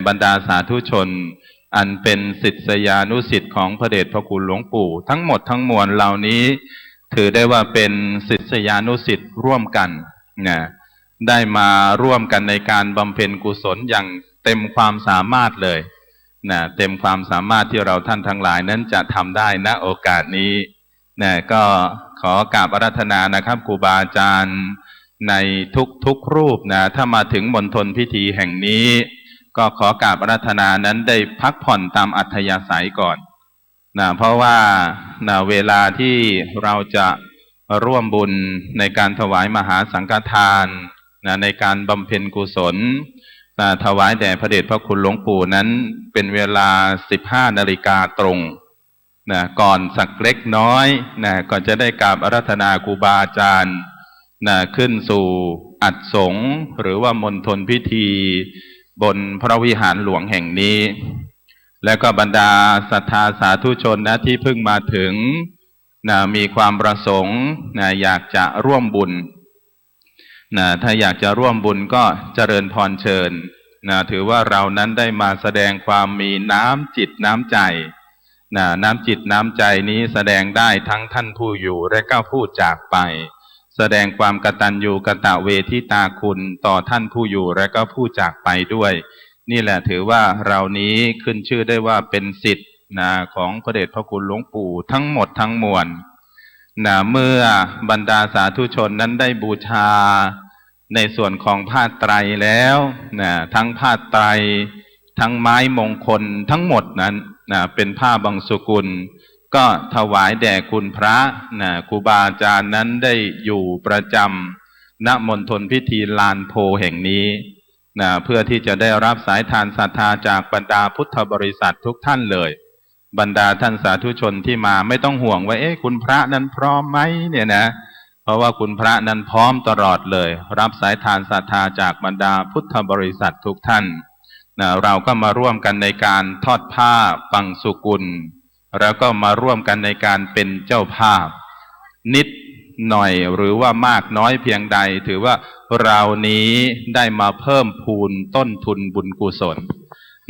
บรรดาสาธุชนอันเป็นศิษยานุศิษย์ของพระเดชพระคุณหลวงปู่ทั้งหมดทั้งมวลเหล่านี้ถือได้ว่าเป็นศิษยานุศิษย์ร่วมกันนะได้มาร่วมกันในการบำเพ็ญกุศลอย่างเต็มความสามารถเลยนะเต็มความสามารถที่เราท่านทั้งหลายนั้นจะทำได้ณโอกาสนี้นะก็ขอกราบอาราธนานะครับครูบาอาจารย์ในทุกรูปนะถ้ามาถึงมณฑลพิธีแห่งนี้ก็ขอกราบอาราธนานั้นได้พักผ่อนตามอัธยาศัยก่อนนะเพราะว่าเวลาที่เราจะร่วมบุญในการถวายมหาสังฆทานนะในการบำเพ็ญกุศลถวายแด่พระเดชพระคุณหลวงปู่นั้นเป็นเวลา 15 นาฬิกาตรงนะก่อนสักเล็กน้อยนะก็จะได้กราบอาราธนาครูบาอาจารย์นะขึ้นสู่อัฐสงฆ์หรือว่ามณฑลพิธีบนพระวิหารหลวงแห่งนี้และก็บรรดาศรัทธาสาธุชนนะที่เพิ่งมาถึงนะมีความประสงค์นะอยากจะร่วมบุญนะถ้าอยากจะร่วมบุญก็เจริญพรเชิญนะถือว่าเรานั้นได้มาแสดงความมีน้ำจิตน้ำใจนะน้ำจิตน้ำใจนี้แสดงได้ทั้งท่านผู้อยู่และก็ผู้จากไปแสดงความกตัญญูกตเวทิตาคุณต่อท่านผู้อยู่และก็ผู้จากไปด้วยนี่แหละถือว่าเรานี้ขึ้นชื่อได้ว่าเป็นศิษย์นะของพระเดชพระคุณหลวงปู่ทั้งหมดทั้งมวลนะเมื่อบรรดาสาธุชนนั้นได้บูชาในส่วนของผ้าไตรแล้วนะทั้งผ้าไตรทั้งไม้มงคลทั้งหมดนั้นนะเป็นผ้าบังสุกุลก็ถวายแด่คุณพระนะครูบาอาจารย์นั้นได้อยู่ประจำณมณฑลพิธีลานโพแห่งนี้นะเพื่อที่จะได้รับสายทานศรัทธาจากบรรดาพุทธบริษัททุกท่านเลยบรรดาท่านสาธุชนที่มาไม่ต้องห่วงว่าคุณพระนั้นพร้อมไหมเนี่ยนะเพราะว่าคุณพระนั้นพร้อมตลอดเลยรับสายทานศรัทธาจากบรรดาพุทธบริษัททุกท่านนะเราก็มาร่วมกันในการทอดผ้าปังสุกุลแล้วก็มาร่วมกันในการเป็นเจ้าภาพนิดหน่อยหรือว่ามากน้อยเพียงใดถือว่าเรานี้ได้มาเพิ่มพูนต้นทุนบุญกุศล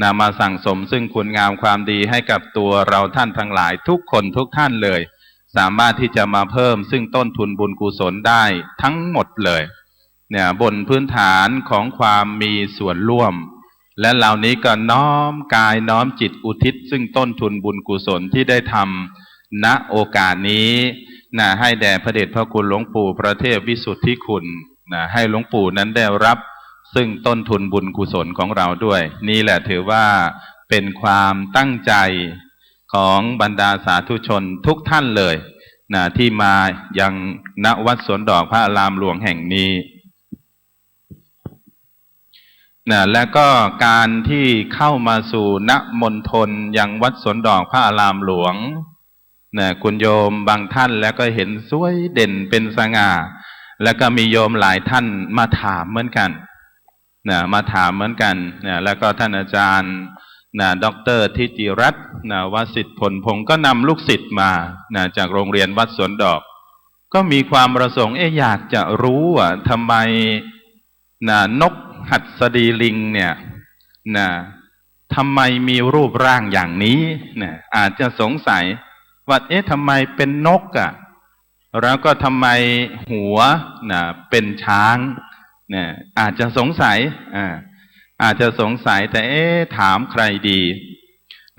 นะมาสั่งสมซึ่งคุณงามความดีให้กับตัวเราท่านทั้งหลายทุกคนทุกท่านเลยสามารถที่จะมาเพิ่มซึ่งต้นทุนบุญกุศลได้ทั้งหมดเลยเนี่ยบนพื้นฐานของความมีส่วนร่วมและเหล่านี้ก็น้อมกายน้อมจิตอุทิศซึ่งต้นทุนบุญกุศลที่ได้ทำณโอกาสนี้นะให้แด่พระเดชพระคุณหลวงปู่พระเทพวิสุทธิคุณนะให้หลวงปู่นั้นได้รับซึ่งต้นทุนบุญกุศลของเราด้วยนี่แหละถือว่าเป็นความตั้งใจของบรรดาสาธุชนทุกท่านเลยนะที่มายังณวัดสวนดอกพระอารามหลวงแห่งนี้นะและก็การที่เข้ามาสู่ณมณฑลยังวัดสวนดอกพระอารามหลวงนะคุณโยมบางท่านแล้วก็เห็นสวยเด่นเป็นสง่าแล้วก็มีโยมหลายท่านมาถามเหมือนกันนะมาถามเหมือนกันนะแล้วก็ท่านอาจารย์นะดร.ทิติรัตน์นะวสิทธิ์ผลพงศ์ก็นำลูกศิษย์มานะจากโรงเรียนวัดสวนดอกก็มีความประสงค์อยากจะรู้ว่าทำไมนะนกหัดสดีลิงเนี่ยนะทำไมมีรูปร่างอย่างนี้นะอาจจะสงสัยว่าทำไมเป็นนกอ่ะแล้วก็ทำไมหัวนะเป็นช้างเนี่ยอาจจะสงสัยอาจจะสงสัยแต่ถามใครดี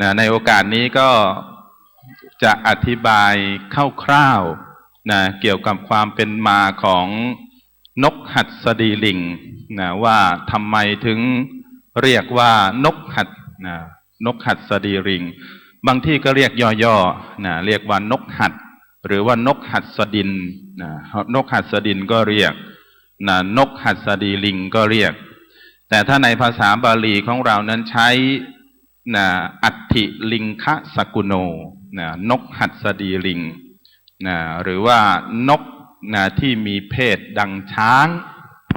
นะในโอกาสนี้ก็จะอธิบายคร่าวๆนะเกี่ยวกับความเป็นมาของนกหัดสดีลิงนะว่าทำไมถึงเรียกว่านกหัดนกหัดสดีลิงบางที่ก็เรียกย่อๆนะเรียกว่านกหัดหรือว่านกหัดสดินนะนกหัดสดินก็เรียกนะนกหัดสดีลิงก็เรียกแต่ถ้าในภาษาบาลีของเรานั้นใช้นะอัฏฐิลิงคะสกุโนนะนกหัดสดีลิงนะหรือว่านกนะที่มีเพศดังช้าง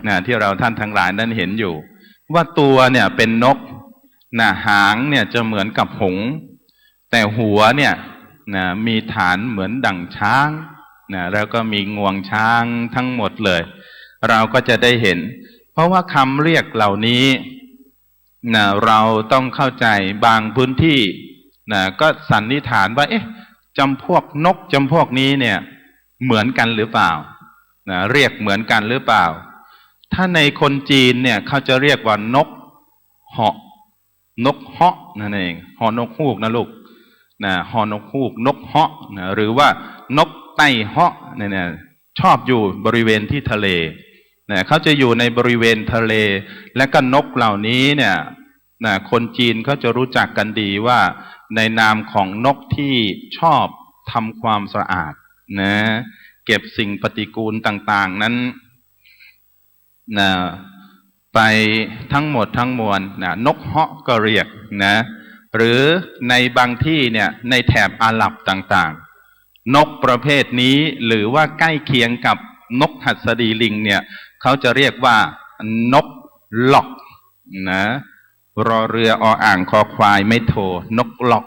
นะที่เราท่านทั้งหลายนั้นเห็นอยู่ว่าตัวเนี่ยเป็นนกนะหางเนี่ยจะเหมือนกับหงส์แต่หัวเนี่ยนะมีฐานเหมือนดั่งช้างนะแล้วก็มีงวงช้างทั้งหมดเลยเราก็จะได้เห็นเพราะว่าคำเรียกเหล่านี้ นะเราต้องเข้าใจบางพื้นที่นะก็สันนิษฐานว่าเอ๊ะจำพวกนกจำพวกนี้เนี่ยเหมือนกันหรือเปล่านะเรียกเหมือนกันหรือเปล่าถ้าในคนจีนเนี่ยเขาจะเรียกว่านกเหาะนกเหาะนั่นเองเหาะนกฮูกนะลูกนะเหาะนกฮูกนกเหาะนะหรือว่านกไต้เหาะเนี่ยชอบอยู่บริเวณที่ทะเลนะเขาจะอยู่ในบริเวณทะเลและก็นกเหล่านี้เนี่ยนะคนจีนเขาจะรู้จักกันดีว่าในนามของนกที่ชอบทำความสะอาดนะเก็บสิ่งปฏิกูลต่างๆนั้นนะไปทั้งหมดทั้งมวลนะนกเหาะก็เรียกนะหรือในบางที่เนี่ยในแถบอาหรับต่างๆนกประเภทนี้หรือว่าใกล้เคียงกับนกหัสดีลิงเนี่ยเขาจะเรียกว่านกหลอกนะรอเรือออ่างคอควายไม่โทนกหลอก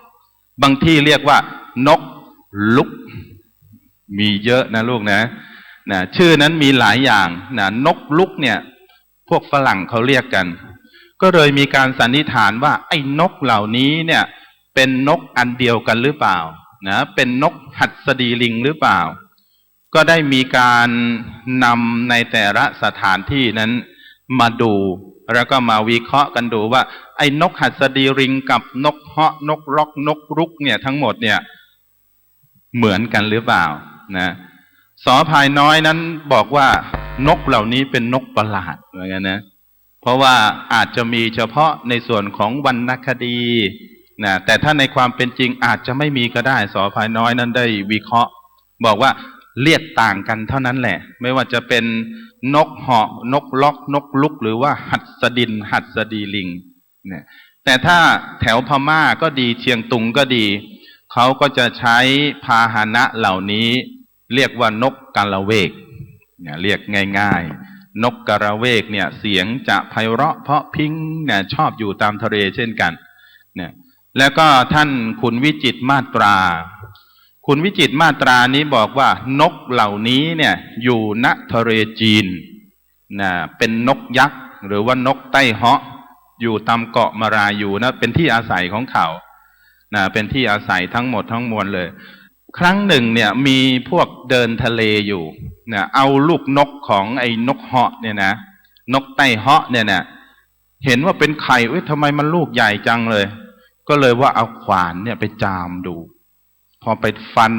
บางที่เรียกว่านกลุกมีเยอะนะลูกนะชื่อนั้นมีหลายอย่างนะนกลุกเนี่ยพวกฝรั่งเขาเรียกกันก็เลยมีการสันนิษฐานว่าไอ้นกเหล่านี้เนี่ยเป็นนกอันเดียวกันหรือเปล่านะเป็นนกหัสดีลิงหรือเปล่าก็ได้มีการนำในแต่ละสถานที่นั้นมาดูแล้วก็มาวิเคราะห์กันดูว่าไอ้นกหัสดีลิงกับนกเหาะนกล็อกนกรุกเนี่ยทั้งหมดเนี่ยเหมือนกันหรือเปล่านะสอพายน้อยนั้นบอกว่านกเหล่านี้เป็นนกประหลาดเหมือนกันนะเพราะว่าอาจจะมีเฉพาะในส่วนของวรรณคดีนะแต่ถ้าในความเป็นจริงอาจจะไม่มีก็ได้สอพายน้อยนั้นได้วิเคราะห์บอกว่าเรียกต่างกันเท่านั้นแหละไม่ว่าจะเป็นนกเหาะนกล็อกนกลุกหรือว่าหัสดินหัสดีลิงเนี่ยแต่ถ้าแถวพม่าก็ดีเชียงตุงก็ดีเขาก็จะใช้พาหนะเหล่านี้เรียกว่านกกาละเวกเนี่ยเรียกง่ายๆนกกาละเวกเนี่ยเสียงจะไพเราะเพราะพิ้งเนี่ยชอบอยู่ตามทะเลเช่นกันเนี่ยแล้วก็ท่านคุณวิจิตรมาตราคุณวิจิตรมาตรานี้บอกว่านกเหล่านี้เนี่ยอยู่ณทะเลจีนนะเป็นนกยักษ์หรือว่านกไต้เหาะอยู่ตามเกาะมารายูนะเป็นที่อาศัยของเขานะเป็นที่อาศัยทั้งหมดทั้งมวลเลยครั้งหนึ่งเนี่ยมีพวกเดินทะเลอยู่นะเอาลูกนกของไอ้นกเหาะเนี่ยนะนกไต้เหาะเนี่ยนะเห็นว่าเป็นไข่เอ้ยทำไมมันลูกใหญ่จังเลยก็เลยว่าเอาขวานเนี่ยไปจามดูพอไปฟัน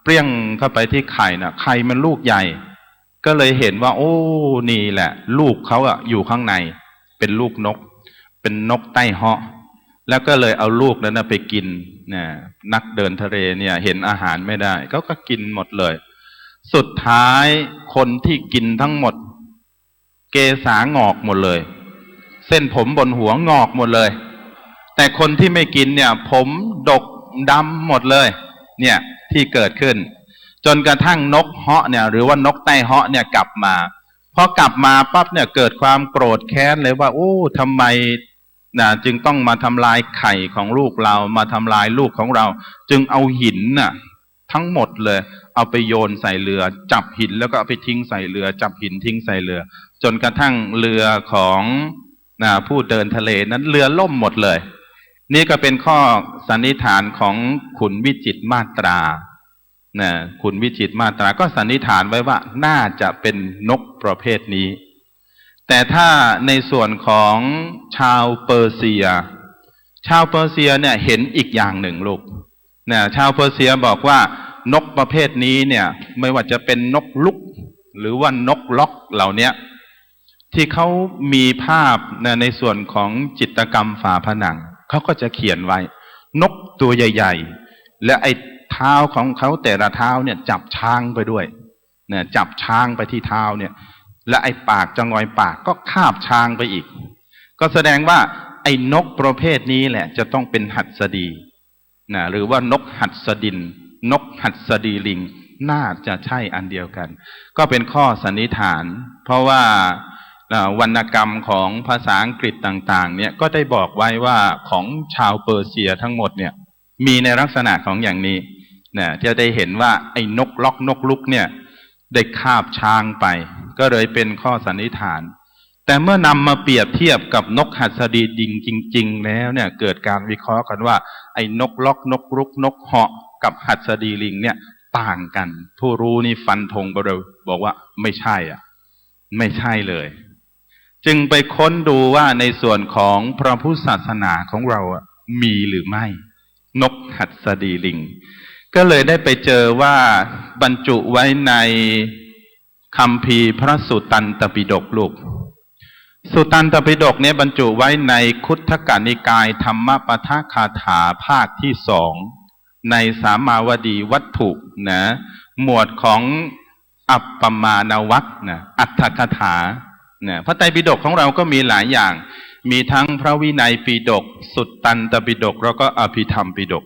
เปรี้ยงเข้าไปที่ไข่น่ะไข่มันลูกใหญ่ก็เลยเห็นว่าโอ้นี่แหละลูกเขาอะอยู่ข้างในเป็นลูกนกเป็นนกไต้เหาะแล้วก็เลยเอาลูกนั้นไปกินนะนักเดินทะเลเนี่ยเห็นอาหารไม่ได้เขาก็กินหมดเลยสุดท้ายคนที่กินทั้งหมดเกศางอกหมดเลยเส้นผมบนหัวงอกหมดเลยแต่คนที่ไม่กินเนี่ยผมดกดำหมดเลยเนี่ยที่เกิดขึ้นจนกระทั่งนกเหาะเนี่ยหรือว่านกไต้เหาะเนี่ยกลับมาพอกลับมาปั๊บเนี่ยเกิดความโกรธแค้นเลยว่าโอ้ทำไมจึงต้องมาทำลายไข่ของลูกเรามาทำลายลูกของเราจึงเอาหินน่ะทั้งหมดเลยเอาไปโยนใส่เรือจับหินแล้วก็เอาไปทิ้งใส่เรือจับหินทิ้งใส่เรือจนกระทั่งเรือของผู้เดินทะเลนั้นเรือล่มหมดเลยนี่ก็เป็นข้อสันนิษฐานของขุนวิจิตรมาตราขุนวิจิตรมาตราก็สันนิษฐานไว้ว่าน่าจะเป็นนกประเภทนี้แต่ถ้าในส่วนของชาวเปอร์เซียเนี่ยเห็นอีกอย่างหนึ่งลูกชาวเปอร์เซียบอกว่านกประเภทนี้เนี่ยไม่ว่าจะเป็นนกลุกหรือว่านกล็อกเหล่านี้ที่เขามีภาพในส่วนของจิตรกรรมฝาผนังเขาก็จะเขียนไว้นกตัวใหญ่ๆและไอ้เท้าของเขาแต่ละเท้าเนี่ยจับช้างไปด้วยจับช้างไปที่เท้าเนี่ยและไอ้ปากจะงอยปากก็คาบช้างไปอีกก็แสดงว่าไอ้นกประเภทนี้แหละจะต้องเป็นหัสดีหรือว่านกหัสดินนกหัสดีลิงน่าจะใช่อันเดียวกันก็เป็นข้อสันนิษฐานเพราะว่าวรรณกรรมของภาษาอังกฤษต่างๆเนี่ยก็ได้บอกไว้ว่าของชาวเปอร์เซียทั้งหมดเนี่ยมีในลักษณะของอย่างนี้จะได้เห็นว่าไอ้นกล็อกนกลุกเนี่ยได้คาบช้างไปก็เลยเป็นข้อสันนิษฐาน แต่เมื่อนำมาเปรียบเทียบกับนกหัสดีลิงจริงๆแล้วเนี่ยเกิดการวิเคราะห์กันว่าไอ้นกล็อกนกรุกนกเหาะกับหัสดีลิงเนี่ยต่างกันผู้รู้นี่ฟันธงไปเลยบอกว่าไม่ใช่อ่ะไม่ใช่เลยจึงไปค้นดูว่าในส่วนของพระพุทธศาสนาของเราอ่ะมีหรือไม่นกหัสดีลิงก็เลยได้ไปเจอว่าบรรจุไว้ในคัมภีร์พระสุตตันตปิฎกลูกสุตตันตปิฎกเนี่ยบรรจุไว้ในคุตถกนิกายธรรมปทคาถาภาคที่2ในสามาวดีวัตถุนะหมวดของอัปปมานวัคนะอัตถกถานะพระไตรปิฎกของเราก็มีหลายอย่างมีทั้งพระวินัยปิฎกสุตตันตปิฎกแล้วก็อภิธรรมปิฎก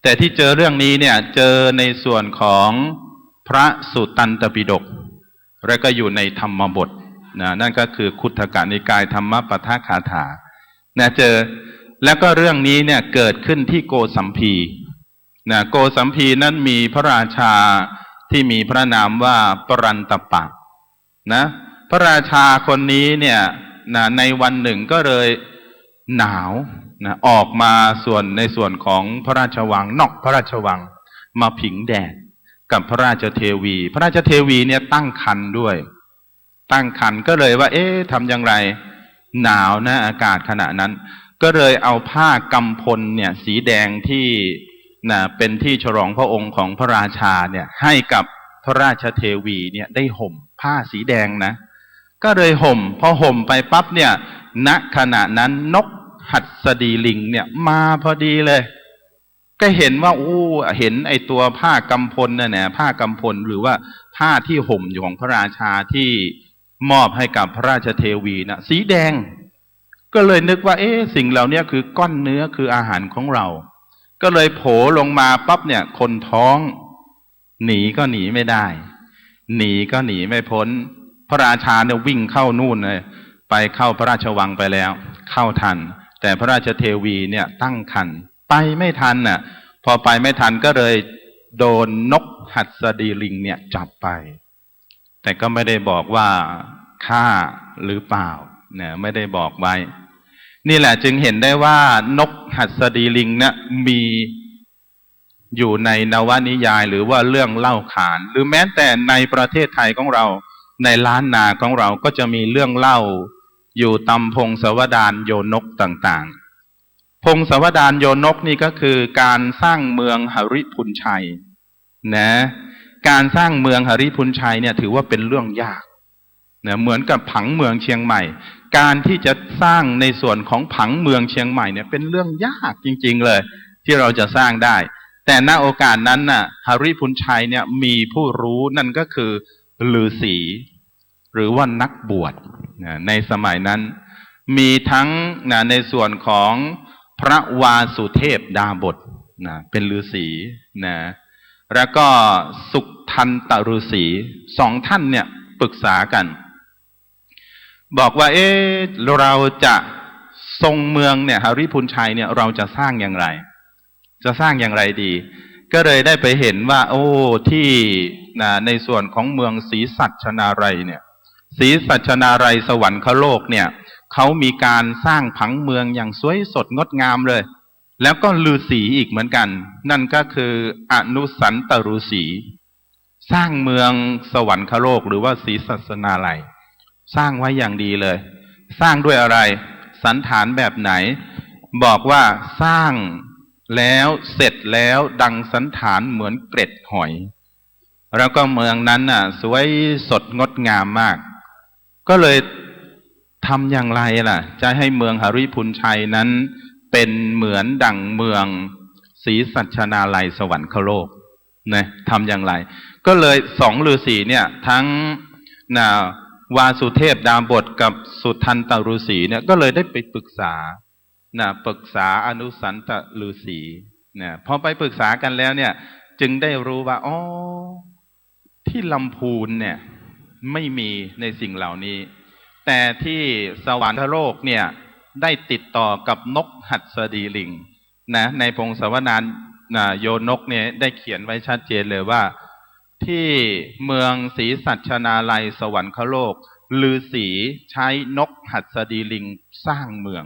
แต่ที่เจอเรื่องนี้เนี่ยเจอในส่วนของพระสุตตันตปิฎกและก็อยู่ในธรรมบทนะนั่นก็คือคุตถกนิกายธรรมปทคาถานะเจอแล้วก็เรื่องนี้เนี่ยเกิดขึ้นที่โกสัมพีนะโกสัมพีนั้นมีพระราชาที่มีพระนามว่าปรันตปะนะพระราชาคนนี้เนี่ยนะในวันหนึ่งก็เลยหนาวนะออกมาในส่วนของพระราชวังนอกพระราชวังมาผิงแดดกับพระราชเทวีพระราชเทวีเนี่ยตั้งครรภ์ด้วยตั้งครรภ์ก็เลยว่าทำอย่างไรหนาวนะอากาศขณะนั้นก็เลยเอาผ้ากำพลเนี่ยสีแดงที่เป็นที่ฉลองพระองค์ของพระราชาเนี่ยให้กับพระราชเทวีเนี่ยได้ห่มผ้าสีแดงนะก็เลยห่มพอห่มไปปั๊บเนี่ยณขณะนั้นนกหัสดีลิงเนี่ยมาพอดีเลยก็เห็นว่าเห็นไอตัวผ้ากำพลเนี่ยผ้ากำพลหรือว่าผ้าที่ห่มอยู่ของพระราชาที่มอบให้กับพระราชเทวีนะสีแดงก็เลยนึกว่าสิ่งเหล่านี้คือก้อนเนื้อคืออาหารของเราก็เลยโผล่ลงมาปั๊บเนี่ยคนท้องหนีก็หนีไม่ได้หนีก็หนีไม่พ้นพระราชาเนี่ยวิ่งเข้านู่นเลยไปเข้าพระราชวังไปแล้วเข้าทันแต่พระราชเทวีเนี่ยตั้งครรภ์ไปไม่ทันน่ะพอไปไม่ทันก็เลยโดนนกหัสดีลิงเนี่ยจับไปแต่ก็ไม่ได้บอกว่าฆ่าหรือเปล่าเนี่ยไม่ได้บอกไว้นี่แหละจึงเห็นได้ว่านกหัสดีลิงเนี่ยมีอยู่ในนวนิยายหรือว่าเรื่องเล่าขานหรือแม้แต่ในประเทศไทยของเราในล้านนาของเราก็จะมีเรื่องเล่าอยู่ตำพงศาวดารโยนกต่างๆพงศาวดารโยนกนี่ก็คือการสร้างเมืองหฤพุนชัยนะการสร้างเมืองหฤพุนชัยเนี่ยถือว่าเป็นเรื่องยากนะเหมือนกับผังเมืองเชียงใหม่การที่จะสร้างในส่วนของผังเมืองเชียงใหม่เนี่ยเป็นเรื่องยากจริงๆเลยที่เราจะสร้างได้แต่ณโอกาสนั้นน่ะหฤพุนชัยเนี่ยมีผู้รู้นั่นก็คือฤาษีหรือว่านักบวชในสมัยนั้นมีทั้งในส่วนของพระวาสุเทพดาบสเป็นฤาษีนะแล้วก็สุทันตฤาษีสองท่านเนี่ยปรึกษากันบอกว่าเราจะทรงเมืองเนี่ยหฤพุนชัยเนี่ยเราจะสร้างอย่างไรจะสร้างอย่างไรดีก็เลยได้ไปเห็นว่าที่ในส่วนของเมืองศรีสัชนาลัยเนี่ยศรีสัชนาลัยสวรรคโลกเนี่ยเขามีการสร้างผังเมืองอย่างสวยสดงดงามเลยแล้วก็ฤาษีอีกเหมือนกันนั่นก็คืออนุสันตฤาษีสร้างเมืองสวรรคโลกหรือว่าศรีสัชนาลัยสร้างไว้อย่างดีเลยสร้างด้วยอะไรสันฐานแบบไหนบอกว่าสร้างแล้วเสร็จแล้วดังสันฐานเหมือนเกล็ดหอยแล้วก็เมืองนั้นน่ะสวยสดงดงามมากก็เลยทำอย่างไรล่ะจะให้เมืองหฤพุนชัยนั้นเป็นเหมือนดั่งเมืองศรีสัชนาลัยสวรรคโลกนะทำอย่างไรก็เลยสองฤาษีเนี่ยทั้งวาสุเทพดาบสกับสุทันตฤาษีเนี่ยก็เลยได้ไปปรึกษาปรึกษาอนุสันตฤาษีพอไปปรึกษากันแล้วเนี่ยจึงได้รู้ว่าที่ลำพูนเนี่ยไม่มีในสิ่งเหล่านี้แต่ที่สวรรคโลกเนี่ยได้ติดต่อกับนกหัสดีลิงในพงศาวดารโยนกเนี่ยได้เขียนไว้ชัดเจนเลยว่าที่เมืองศรีสัชนาลัยสวรรคโลก ฤาษีใช้นกหัสดีลิงสร้างเมือง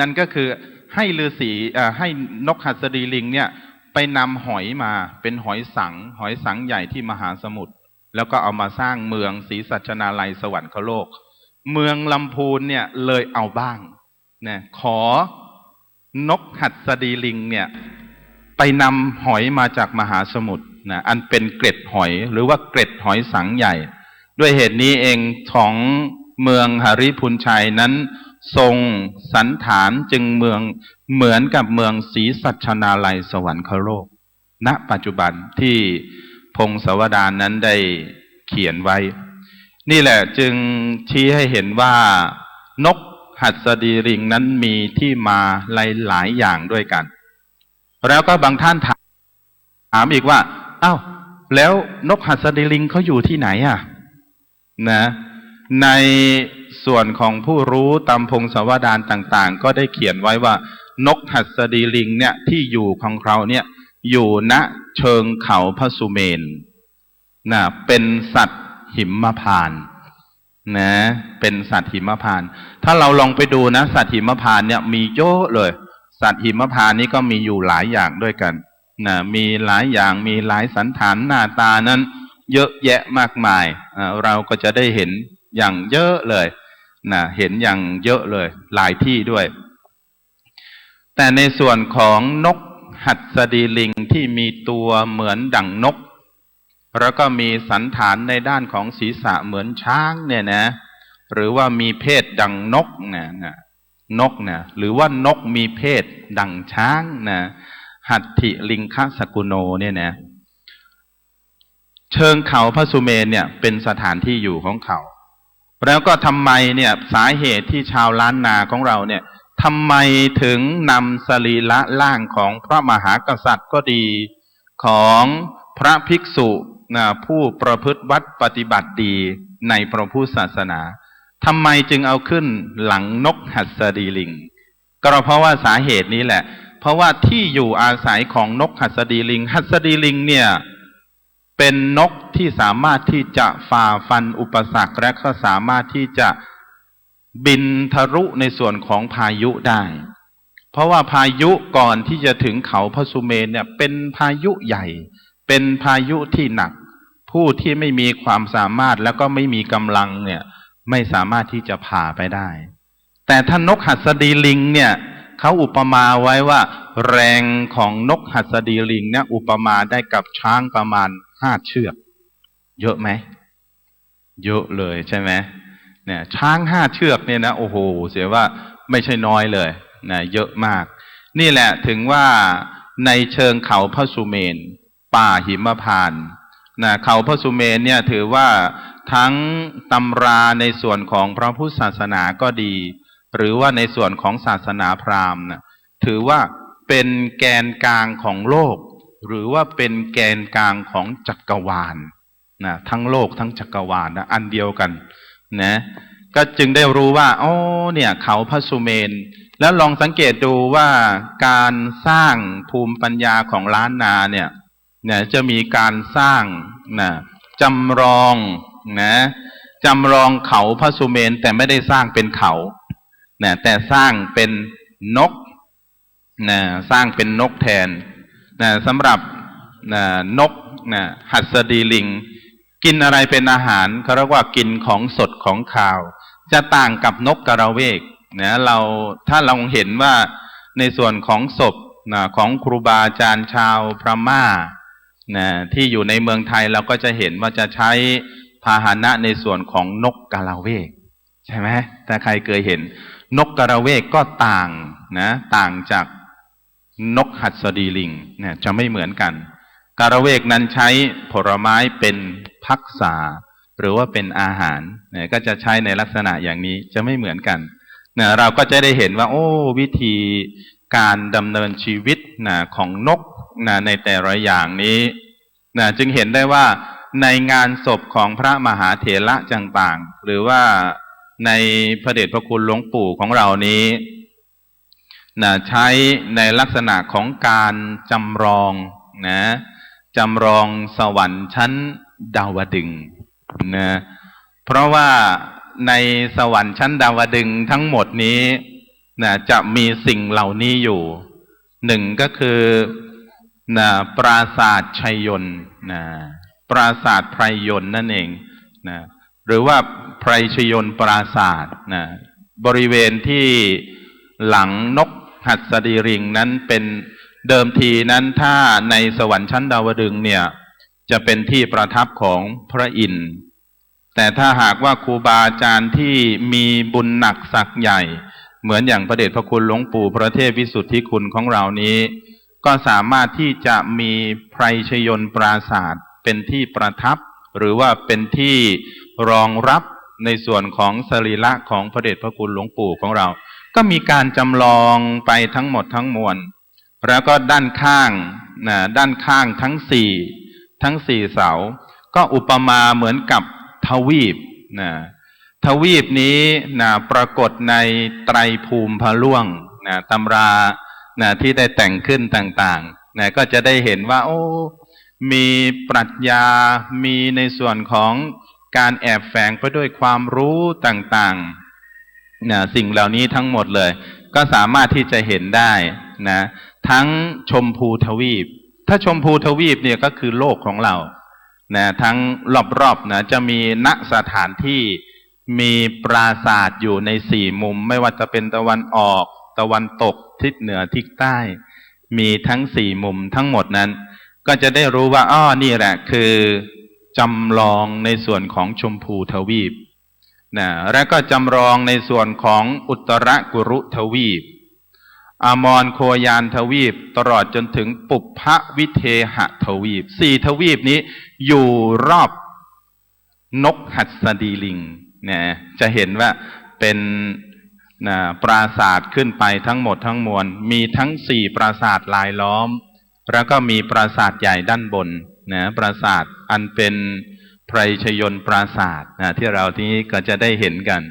นั่นก็คือให้ฤาษีให้นกหัสดีลิงเนี่ยไปนำหอยมาเป็นหอยสังใหญ่ที่มหาสมุทรแล้วก็เอามาสร้างเมืองศรีสัชนาลัยสวรรคโลกเมืองลำพูนเนี่ยเลยเอาบ้างนะขอนกหัสดีลิงเนี่ยไปนำหอยมาจากมหาสมุทรนะอันเป็นเกล็ดหอยหรือว่าเกล็ดหอยสังใหญ่ด้วยเหตุนี้เองของเมืองหฤพุนชัยนั้นทรงสันฐานจึงเมืองเหมือนกับเมืองศรีสัชนาลัยสวรรคโลกณปัจจุบันที่พงศาวดารนั้นได้เขียนไว้นี่แหละจึงชี้ให้เห็นว่านกหัสดีลิงนั้นมีที่มาหลายอย่างด้วยกันแล้วก็บางท่านถามอีกว่าอ้าวแล้วนกหัสดีลิงเขาอยู่ที่ไหนอ่ะนะในส่วนของผู้รู้ตามพงศาวดารต่างๆก็ได้เขียนไว้ว่านกหัสดีลิงเนี่ยที่อยู่ของเขาเนี่ยอยู่ณเชิงเขาพระสุเมนนะเป็นสัตว์หิมพานต์นะเป็นสัตว์หิมพานต์ถ้าเราลองไปดูนะสัตว์หิมพานต์เนี่ยมีเยอะเลยสัตว์หิมพานต์นี้ก็มีอยู่หลายอย่างด้วยกันนะมีหลายอย่างมีหลายสันฐานหน้าตานั้นเยอะแยะมากมายเราก็จะได้เห็นอย่างเยอะเลยนะเห็นอย่างเยอะเลยหลายที่ด้วยแต่ในส่วนของนกหัสดีลิงที่มีตัวเหมือนดั่งนกแล้วก็มีสันฐานในด้านของศีรษะเหมือนช้างเนี่ยนะหรือว่ามีเพศดั่งนกเนี่ยนกเนี่ยหรือว่านกมีเพศดั่งช้างนะหัตถิลิงคสกุโนเนี่ยนะเชิงเขาพระสุเมนเนี่ยเป็นสถานที่อยู่ของเขาแล้วก็ทำไมเนี่ยสาเหตุที่ชาวล้านนาของเราเนี่ยทำไมถึงนำสรีระร่างของพระมหากษัตริย์ก็ดีของพระภิกษุผู้ประพฤติวัดปฏิบัติดีในพระพุทธศาสนาทำไมจึงเอาขึ้นหลังนกหัสดีลิงก็เพราะว่าสาเหตุนี้แหละเพราะว่าที่อยู่อาศัยของนกหัสดีลิงหัสดีลิงเนี่ยเป็นนกที่สามารถที่จะฝ่าฟันอุปสรรคและก็สามารถที่จะบินทะลุในส่วนของพายุได้เพราะว่าพายุก่อนที่จะถึงเขาพระสุเมนเนี่ยเป็นพายุใหญ่เป็นพายุที่หนักผู้ที่ไม่มีความสามารถแล้วก็ไม่มีกำลังเนี่ยไม่สามารถที่จะผ่าไปได้แต่ถ้านกหัสดีลิงเนี่ยเขาอุปมาไว้ว่าแรงของนกหัสดีลิงเนี่ยอุปมาได้กับช้างประมาณ5 เชือกเยอะไหมเยอะเลยใช่ไหมเนี่ยช้าง5 เชือกเนี่ยนะโอ้โหเสียว่าไม่ใช่น้อยเลยนะเยอะมากนี่แหละถึงว่าในเชิงเขาพระสุเมนป่าหิมพานต์นะเขาพระสุเมนเนี่ยถือว่าทั้งตำราในส่วนของพระพุทธศาสนาก็ดีหรือว่าในส่วนของศาสนาพราหมณ์นะถือว่าเป็นแกนกลางของโลกหรือว่าเป็นแกนกลางของจักรวาลนะทั้งโลกทั้งจักรวาลนะอันเดียวกันนะก็จึงได้รู้ว่าอ๋อเนี่ยเขาพระสุเมนแล้วลองสังเกตดูว่าการสร้างภูมิปัญญาของล้านนาเนี่ยจะมีการสร้างจำลองจำลองเขาพระสุเมนแต่ไม่ได้สร้างเป็นเขาแต่สร้างเป็นนกสร้างเป็นนกแทนสำหรับนกหัสดีลิงกินอะไรเป็นอาหารเขาเรียกว่ากินของสดของคาวจะต่างกับนกกระเวกถ้าเราเห็นว่าในส่วนของศพของครูบาอาจารย์ชาวพม่าที่อยู่ในเมืองไทยเราก็จะเห็นว่าจะใช้พาหนะในส่วนของนกกระเวกใช่ไหมถ้าใครเคยเห็นนกกระเวกก็ต่างต่างจากนกหัสดีลิงจะไม่เหมือนกันกระเวกนั้นใช้ผลไม้เป็นภักษาหรือว่าเป็นอาหารก็จะใช้ในลักษณะอย่างนี้จะไม่เหมือนกันเราก็จะได้เห็นว่าโอ้วิธีการดำเนินชีวิตของนกในแต่ละอย่างนี้จึงเห็นได้ว่าในงานศพของพระมหาเถระต่างๆหรือว่าในพระเดชพระคุณหลวงปู่ของเรานี้ใช้ในลักษณะของการจำลองจำลองสวรรค์ชั้นดาวดึงส์ เพราะว่าในสวรรค์ชั้นดาวดึงส์ทั้งหมดนี้นะจะมีสิ่งเหล่านี้อยู่หนึ่งก็คือนะปราสาทชัยยนต์นะปราสาทไพรยนต์นั่นเองนะหรือว่าไพรชยนต์ปราสาทนะบริเวณที่หลังนกหัสดีลิงนั้นเป็นเดิมทีนั้นถ้าในสวรรค์ชั้นดาวดึงส์เนี่ยจะเป็นที่ประทับของพระอินทร์แต่ถ้าหากว่าครูบาอาจารย์ที่มีบุญหนักศักย์ใหญ่เหมือนอย่างพระเดชพระคุณหลวงปู่พระเทพวิสุทธิคุณของเรานี้ก็สามารถที่จะมีไพรชยนต์ปราสาทเป็นที่ประทับหรือว่าเป็นที่รองรับในส่วนของสรีระของพระเดชพระคุณหลวงปู่ของเราก็มีการจำลองไปทั้งหมดทั้งมวลแล้วก็ด้านข้างด้านข้างทั้งสี่เสาก็อุปมาเหมือนกับทวีปทวีปนี้ปรากฏในไตรภูมิพระล่วงตำราที่ได้แต่งขึ้นต่างๆก็จะได้เห็นว่าโอ้มีปรัชญามีในส่วนของการแอบแฝงไปด้วยความรู้ต่างๆสิ่งเหล่านี้ทั้งหมดเลยก็สามารถที่จะเห็นได้นะทั้งชมพูทวีปถ้าชมพูทวีปเนี่ยก็คือโลกของเราทั้งรอบๆจะมีณสถานที่มีปราสาทอยู่ในสี่มุมไม่ว่าจะเป็นตะวันออกตะวันตกทิศเหนือทิศใต้มีทั้งสี่มุมทั้งหมดนั้นก็จะได้รู้ว่านี่แหละคือจำลองในส่วนของชมพูทวีปและก็จำลองในส่วนของอุตรกุรุทวีปอมรโคยานทวีปตลอดจนถึงปุพพวิเทหทวีปสี่ทวีปนี้อยู่รอบนกหัสดีลิงจะเห็นว่าเป็นปราสาทขึ้นไปทั้งหมดทั้งมวลมีทั้งสี่ปราสาทลายล้อมแล้วก็มีปราสาทใหญ่ด้านบนปราสาทอันเป็นไพรชยนต์ปราสาทที่เราที่นี้ก็จะได้เห็นกัน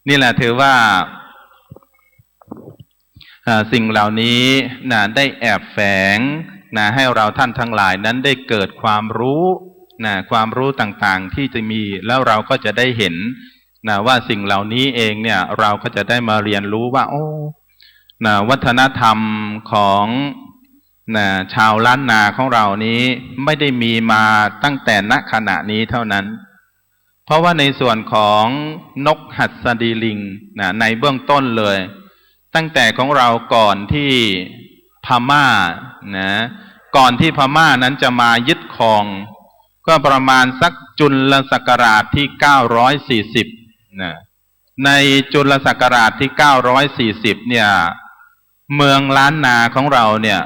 นี่แหละถือว่าสิ่งเหล่านี้ได้แอบแฝงให้เราท่านทั้งหลายนั้นได้เกิดความรู้ความรู้ต่างๆที่จะมีแล้วเราก็จะได้เห็นว่าสิ่งเหล่านี้เองเนี่ยเราก็จะได้มาเรียนรู้ว่าวัฒนธรรมของชาวล้านนาของเรานี้ไม่ได้มีมาตั้งแต่ณขณะนี้เท่านั้นเพราะว่าในส่วนของนกหัสดีลิงในเบื้องต้นเลยตั้งแต่ของเราก่อนที่พม่าก่อนที่พม่านั้นจะมายึดครองก็ประมาณสักจุลศักราชที่940ในจุลศักราชที่940เนี่ยเมืองล้านนาของเราเนี่ย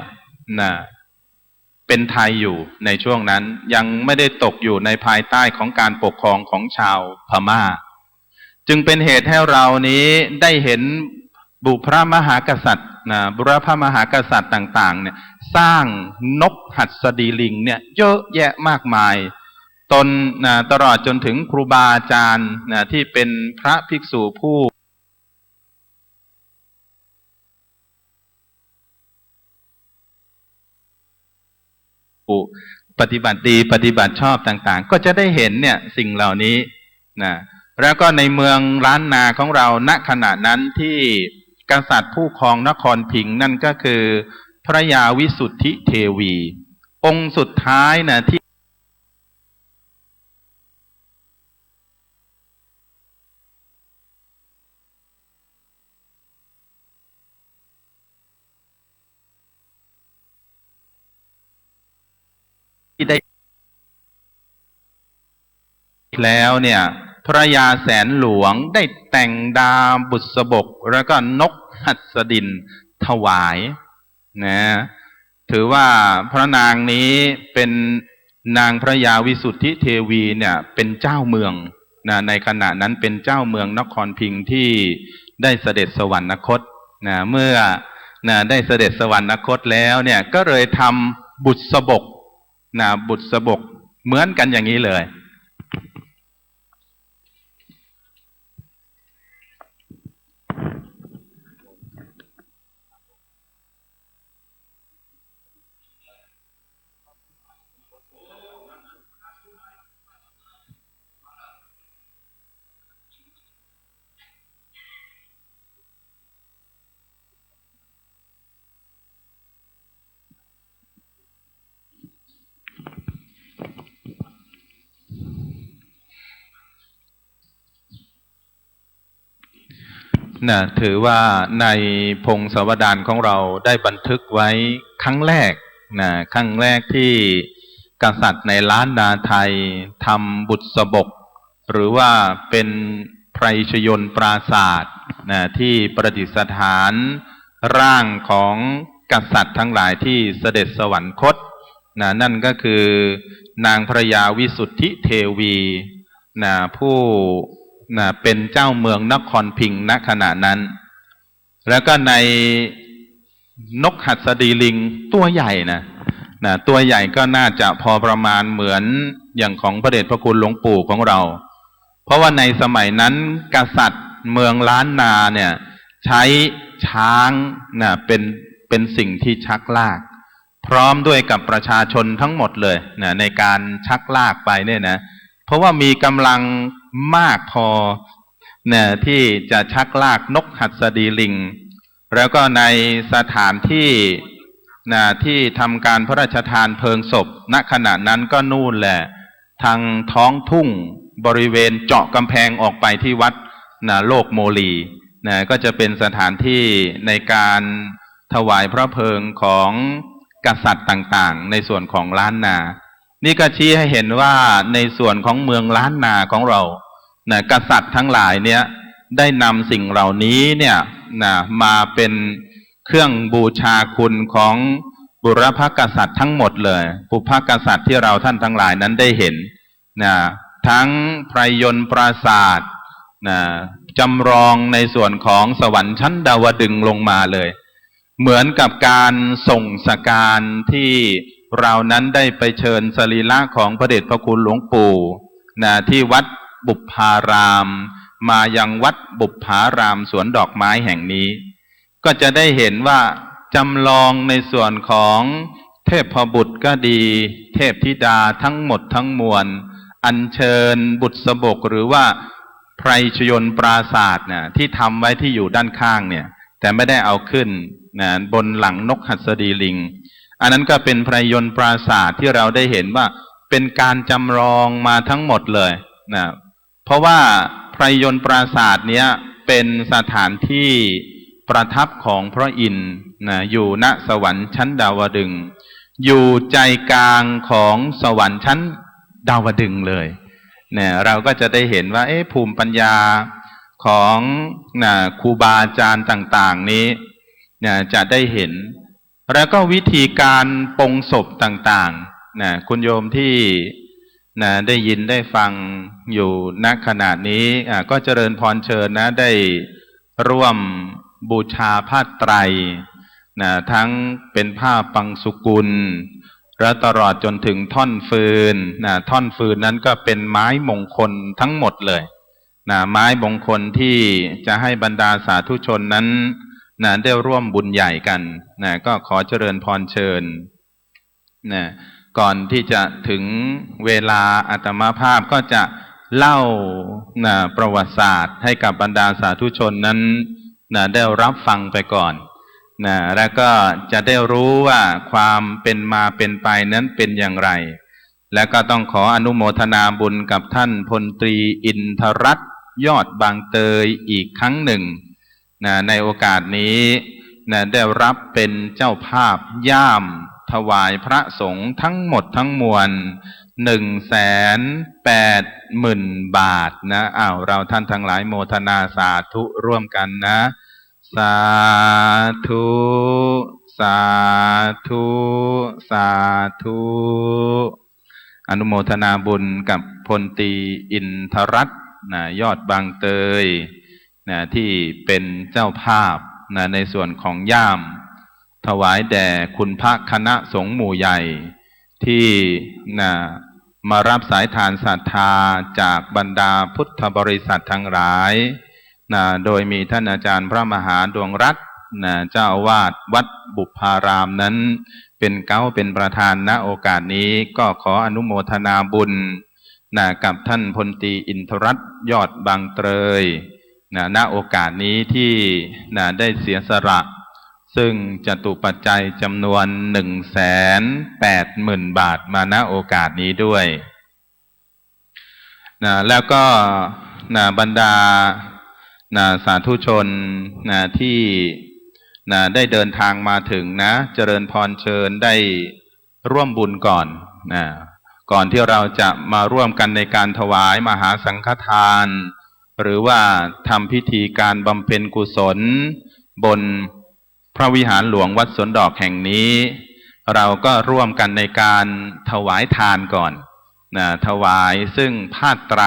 เป็นไทยอยู่ในช่วงนั้นยังไม่ได้ตกอยู่ในภายใต้ของการปกครองของชาวพม่าจึงเป็นเหตุให้เรานี้ได้เห็นบุพระมหากษัตริย์บุรพมหากษัตริย์ต่างๆเนี่ยสร้างนกหัสดีลิงเนี่ยเยอะแยะมากมายตลอดจนถึงครูบาอาจารย์ที่เป็นพระภิกษุผู้ปฏิบัติดีปฏิบัติชอบต่างๆก็จะได้เห็นเนี่ยสิ่งเหล่านี้แล้วก็ในเมืองล้านนาของเราณขณะนั้นที่กษัตริย์ผู้ครองนครพิงค์นั่นก็คือพระยาวิสุทธิเทวีองค์สุดท้ายที่ได้แล้วเนี่ยพระยาแสนหลวงได้แต่งดาบุษบกแล้วก็นกหัสดินถวายถือว่าพระนางนี้เป็นนางพระยาวิสุทธิเทวีเนี่ยเป็นเจ้าเมืองในขณะนั้นเป็นเจ้าเมืองนครพิงค์ที่ได้เสด็จสวรรคตเมื่อได้เสด็จสวรรคตแล้วเนี่ยก็เลยทำบุษบกบุษบกเหมือนกันอย่างนี้เลย ถือว่าในพงศาวดารของเราได้บันทึกไว้ครั้งแรกครั้งแรกที่กษัตริย์ในล้านนาไทยทำบุษบกหรือว่าเป็นไพรชยนต์ปราศาสตร์ที่ประดิษฐานร่างของกษัตริย์ทั้งหลายที่เสด็จสวรรคตนั่นก็คือนางพระยาวิสุทธิเทวีผู้เป็นเจ้าเมืองนครพิงค์ณขณะนั้นแล้วก็ในนกหัสดีลิงตัวใหญ่ตัวใหญ่ก็น่าจะพอประมาณเหมือนอย่างของพระเดชพระคุณหลวงปู่ของเราเพราะว่าในสมัยนั้นกษัตริย์เมืองล้านนาเนี่ยใช้ช้างเป็นสิ่งที่ชักลากพร้อมด้วยกับประชาชนทั้งหมดเลยในการชักลากไปเนี่ยนะเพราะว่ามีกำลังมากพอที่จะชักลากนกหัสดีลิงแล้วก็ในสถานที่ที่ทำการพระราชทานเพลิงศพณขณะนั้นก็นู่นแหละทางท้องทุ่งบริเวณเจาะกำแพงออกไปที่วัดโลกโมลีก็จะเป็นสถานที่ในการถวายพระเพลิงของกษัตริย์ต่างๆในส่วนของล้านนานี่ก็ชี้ให้เห็นว่าในส่วนของเมืองล้านนาของเรากษัตริย์ทั้งหลายเนี่ยได้นำสิ่งเหล่านี้เนี่ยมาเป็นเครื่องบูชาคุณของบุรพกษัตริย์ทั้งหมดเลยบุพกษัตริย์ที่เราท่านทั้งหลายนั้นได้เห็นทั้งไพรยนต์ปราศาสตร์จำลองในส่วนของสวรรค์ชั้นดาวดึงส์ลงมาเลยเหมือนกับการส่งสการที่เรานั้นได้ไปเชิญสรีระของพระเดชพระคุณหลวงปู่ที่วัดบุพารามมายังวัดบุพารามสวนดอกไม้แห่งนี้ก็จะได้เห็นว่าจำลองในส่วนของเทพบุตรก็ดีเทพธิดาทั้งหมดทั้งมวลอัญเชิญบุษบกหรือว่าไพรชยนต์ปราศาสตร์ที่ทำไว้ที่อยู่ด้านข้างเนี่ยแต่ไม่ได้เอาขึ้นบนหลังนกหัสดีลิงอันนั้นก็เป็นไพรยนต์ปราศาสตร์ที่เราได้เห็นว่าเป็นการจำลองมาทั้งหมดเลยเพราะว่าไพรยนต์ปราศาสตร์เนี้ยเป็นสถานที่ประทับของพระอินทร์อยู่ณสวรรค์ชั้นดาวดึงส์อยู่ใจกลางของสวรรค์ชั้นดาวดึงส์เลยเราก็จะได้เห็นว่าภูมิปัญญาของครูบาอาจารย์ต่างๆนี้จะได้เห็นแล้วก็วิธีการปรงศพต่างๆคุณโยมที่ได้ยินได้ฟังอยู่ณขณะนี้ก็เจริญพรเชิญได้ร่วมบูชาผ้าไตรทั้งเป็นผ้าปังสุกุลและตลอดจนถึงท่อนฟืนท่อนฟืนนั้นก็เป็นไม้มงคลทั้งหมดเลยไม้มงคลที่จะให้บรรดาสาธุชนนั้นได้ร่วมบุญใหญ่กันก็ขอเจริญพรเชิญก่อนที่จะถึงเวลาอาตมาภาพก็จะเล่าประวัติศาสตร์ให้กับบรรดาสาธุชนนั้นได้รับฟังไปก่อนแล้วก็จะได้รู้ว่าความเป็นมาเป็นไปนั้นเป็นอย่างไรและก็ต้องขออนุโมทนาบุญกับท่านพลตรีอินทรัตน์ยอดบางเตยอีกครั้งหนึ่งในโอกาสนี้ได้รับเป็นเจ้าภาพย่ามถวายพระสงฆ์ทั้งหมดทั้งมวล180,000 บาทเราท่านทั้งหลายโมทนาสาธุร่วมกันสาธุสาธุสาธุอนุโมทนาบุญกับพลตรีอินทรัตน์ยอดบางเตยที่เป็นเจ้าภาพในส่วนของย่ามถวายแด่คุณพระคณะสงฆ์หมู่ใหญ่ที่มารับสายทานศรัทธาจากบรรดาพุทธบริษัททั้งหลายโดยมีท่านอาจารย์พระมหาดวงรัตน์เจ้าอาวาสวัดบุพารามนั้นเป็นประธานณโอกาสนี้ก็ขออนุโมทนาบุญกับท่านพลตรีอินทรัตน์ยอดบางเตยณโอกาสนี้ที่ได้เสียสละซึ่งจตุปัจจัยจำนวน 180,000 บาทมาณโอกาสนี้ด้วยแล้วก็บรรดา สาธุชนที่ได้เดินทางมาถึงนะเจริญพรเชิญได้ร่วมบุญก่อนก่อนที่เราจะมาร่วมกันในการถวายมหาสังฆทานหรือว่าทำพิธีการบำเพ็ญกุศลบนพระวิหารหลวงวัดสวนดอกแห่งนี้เราก็ร่วมกันในการถวายทานก่อนถวายซึ่งผ้าไตร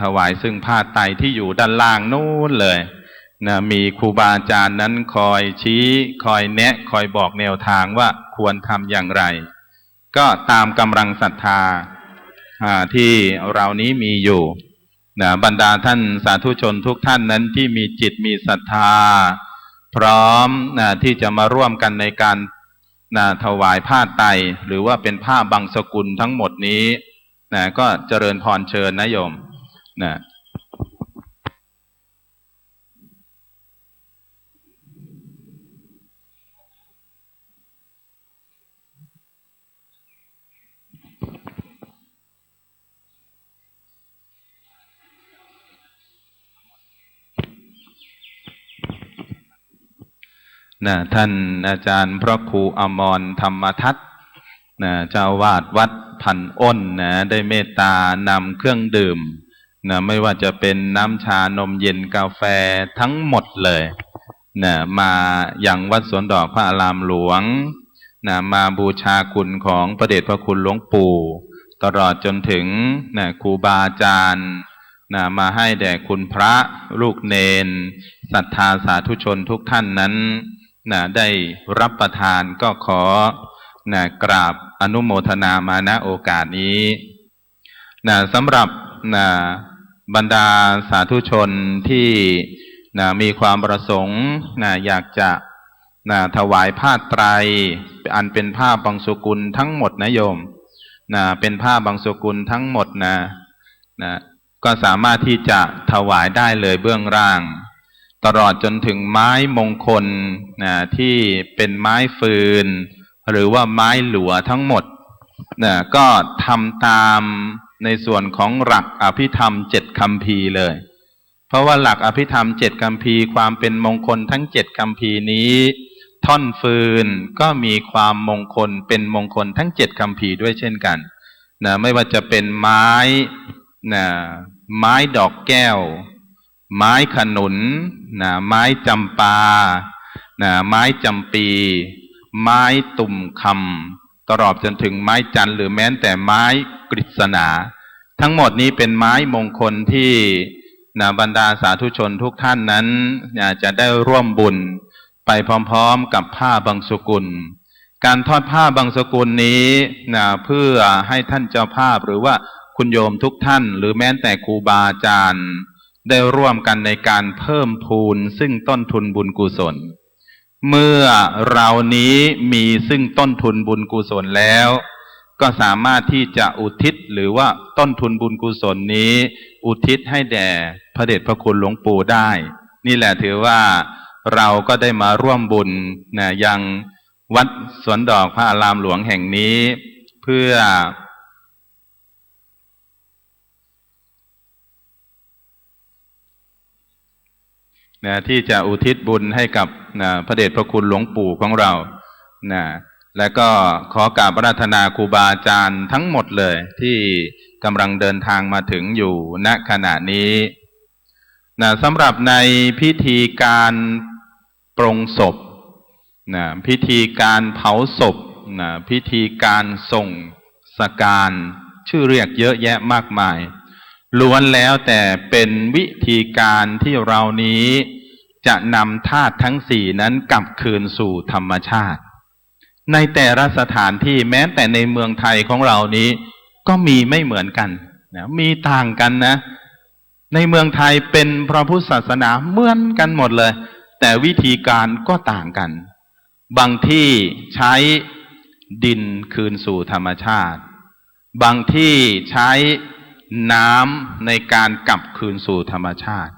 ถวายซึ่งผ้าไตรที่อยู่ด้านล่างนู้นเลยมีครูบาอาจารย์นั้นคอยชี้คอยแนะคอยบอกแนวทางว่าควรทำอย่างไรก็ตามกำลังศรัทธาที่เรานี้มีอยู่บรรดาท่านสาธุชนทุกท่านนั้นที่มีจิตมีศรัทธาพร้อมที่จะมาร่วมกันในการถวายผ้าไตรหรือว่าเป็นผ้าบังสกุลทั้งหมดนี้ก็เจริญพรเชิญนะโยมท่านอาจารย์พระครูอมรธรรมทัศน์เจ้าวาดวัดพันอ้นได้เมตตานำเครื่องดื่มไม่ว่าจะเป็นน้ำชานมเย็นกาแฟทั้งหมดเลยมาอย่างวัดสวนดอกพระอารามหลวงมาบูชาคุณของพระเดชพระคุณหลวงปู่ตลอดจนถึงครูบาอาจารย์มาให้แด่คุณพระลูกเนนศรัทธาสาธุชนทุกท่านนั้นได้รับประทานก็ขอกราบอนุโมทนามาณโอกาสนี้สำหรับบรรดาสาธุชนที่มีความประสงค์อยากจะถวายผ้าไตรอันเป็นผ้าบังสุกุลทั้งหมดนะโยมเป็นผ้าบังสุกุลทั้งหมดก็สามารถที่จะถวายได้เลยเบื้องล่างตลอดจนถึงไม้มงคลที่เป็นไม้ฟืนหรือว่าไม้หลัวทั้งหมดก็ทำตามในส่วนของหลักอภิธรรม7คัมภีร์เลยเพราะว่าหลักอภิธรรม7คัมภีร์ความเป็นมงคลทั้ง7คัมภีร์นี้ท่อนฟืนก็มีความมงคลเป็นมงคลทั้ง7คัมภีร์ด้วยเช่นกันไม่ว่าจะเป็นไม้ดอกแก้วไม้ขนุนไม้จำปาไม้จำปีไม้ตุ่มคำตลอดจนถึงไม้จันหรือแม้แต่ไม้กฤษณาทั้งหมดนี้เป็นไม้มงคลที่บรรดาสาธุชนทุกท่านนั้นจะได้ร่วมบุญไปพร้อมๆกับผ้าบังสุกุลการทอดผ้าบังสุกุลนี้เพื่อให้ท่านเจ้าภาพหรือว่าคุณโยมทุกท่านหรือแม้แต่ครูบาอาจารย์ได้ร่วมกันในการเพิ่มพูนซึ่งต้นทุนบุญกุศลเมื่อเรานี้มีซึ่งต้นทุนบุญกุศลแล้วก็สามารถที่จะอุทิศหรือว่าต้นทุนบุญกุศลนี้อุทิศให้แด่พระเดชพระคุณหลวงปู่ได้นี่แหละถือว่าเราก็ได้มาร่วมบุญยังวัดสวนดอกพระอารามหลวงแห่งนี้เพื่อที่จะอุทิศบุญให้กับพระเดชพระคุณหลวงปู่ของเราและก็ขอกราบอาราธนาครูบาอาจารย์ทั้งหมดเลยที่กำลังเดินทางมาถึงอยู่ณขณะนี้สำหรับในพิธีการปรงศพพิธีการเผาศพพิธีการส่งสการชื่อเรียกเยอะแยะมากมายล้วนแล้วแต่เป็นวิธีการที่เรานี้จะนำธาตุทั้งสี่นั้นกลับคืนสู่ธรรมชาติในแต่ละสถานที่แม้แต่ในเมืองไทยของเรานี้ก็มีไม่เหมือนกันมีต่างกันนะในเมืองไทยเป็นพระพุทธศาสนาเหมือนกันหมดเลยแต่วิธีการก็ต่างกันบางที่ใช้ดินคืนสู่ธรรมชาติบางที่ใช้น้ำในการกลับคืนสู่ธรรมชาติ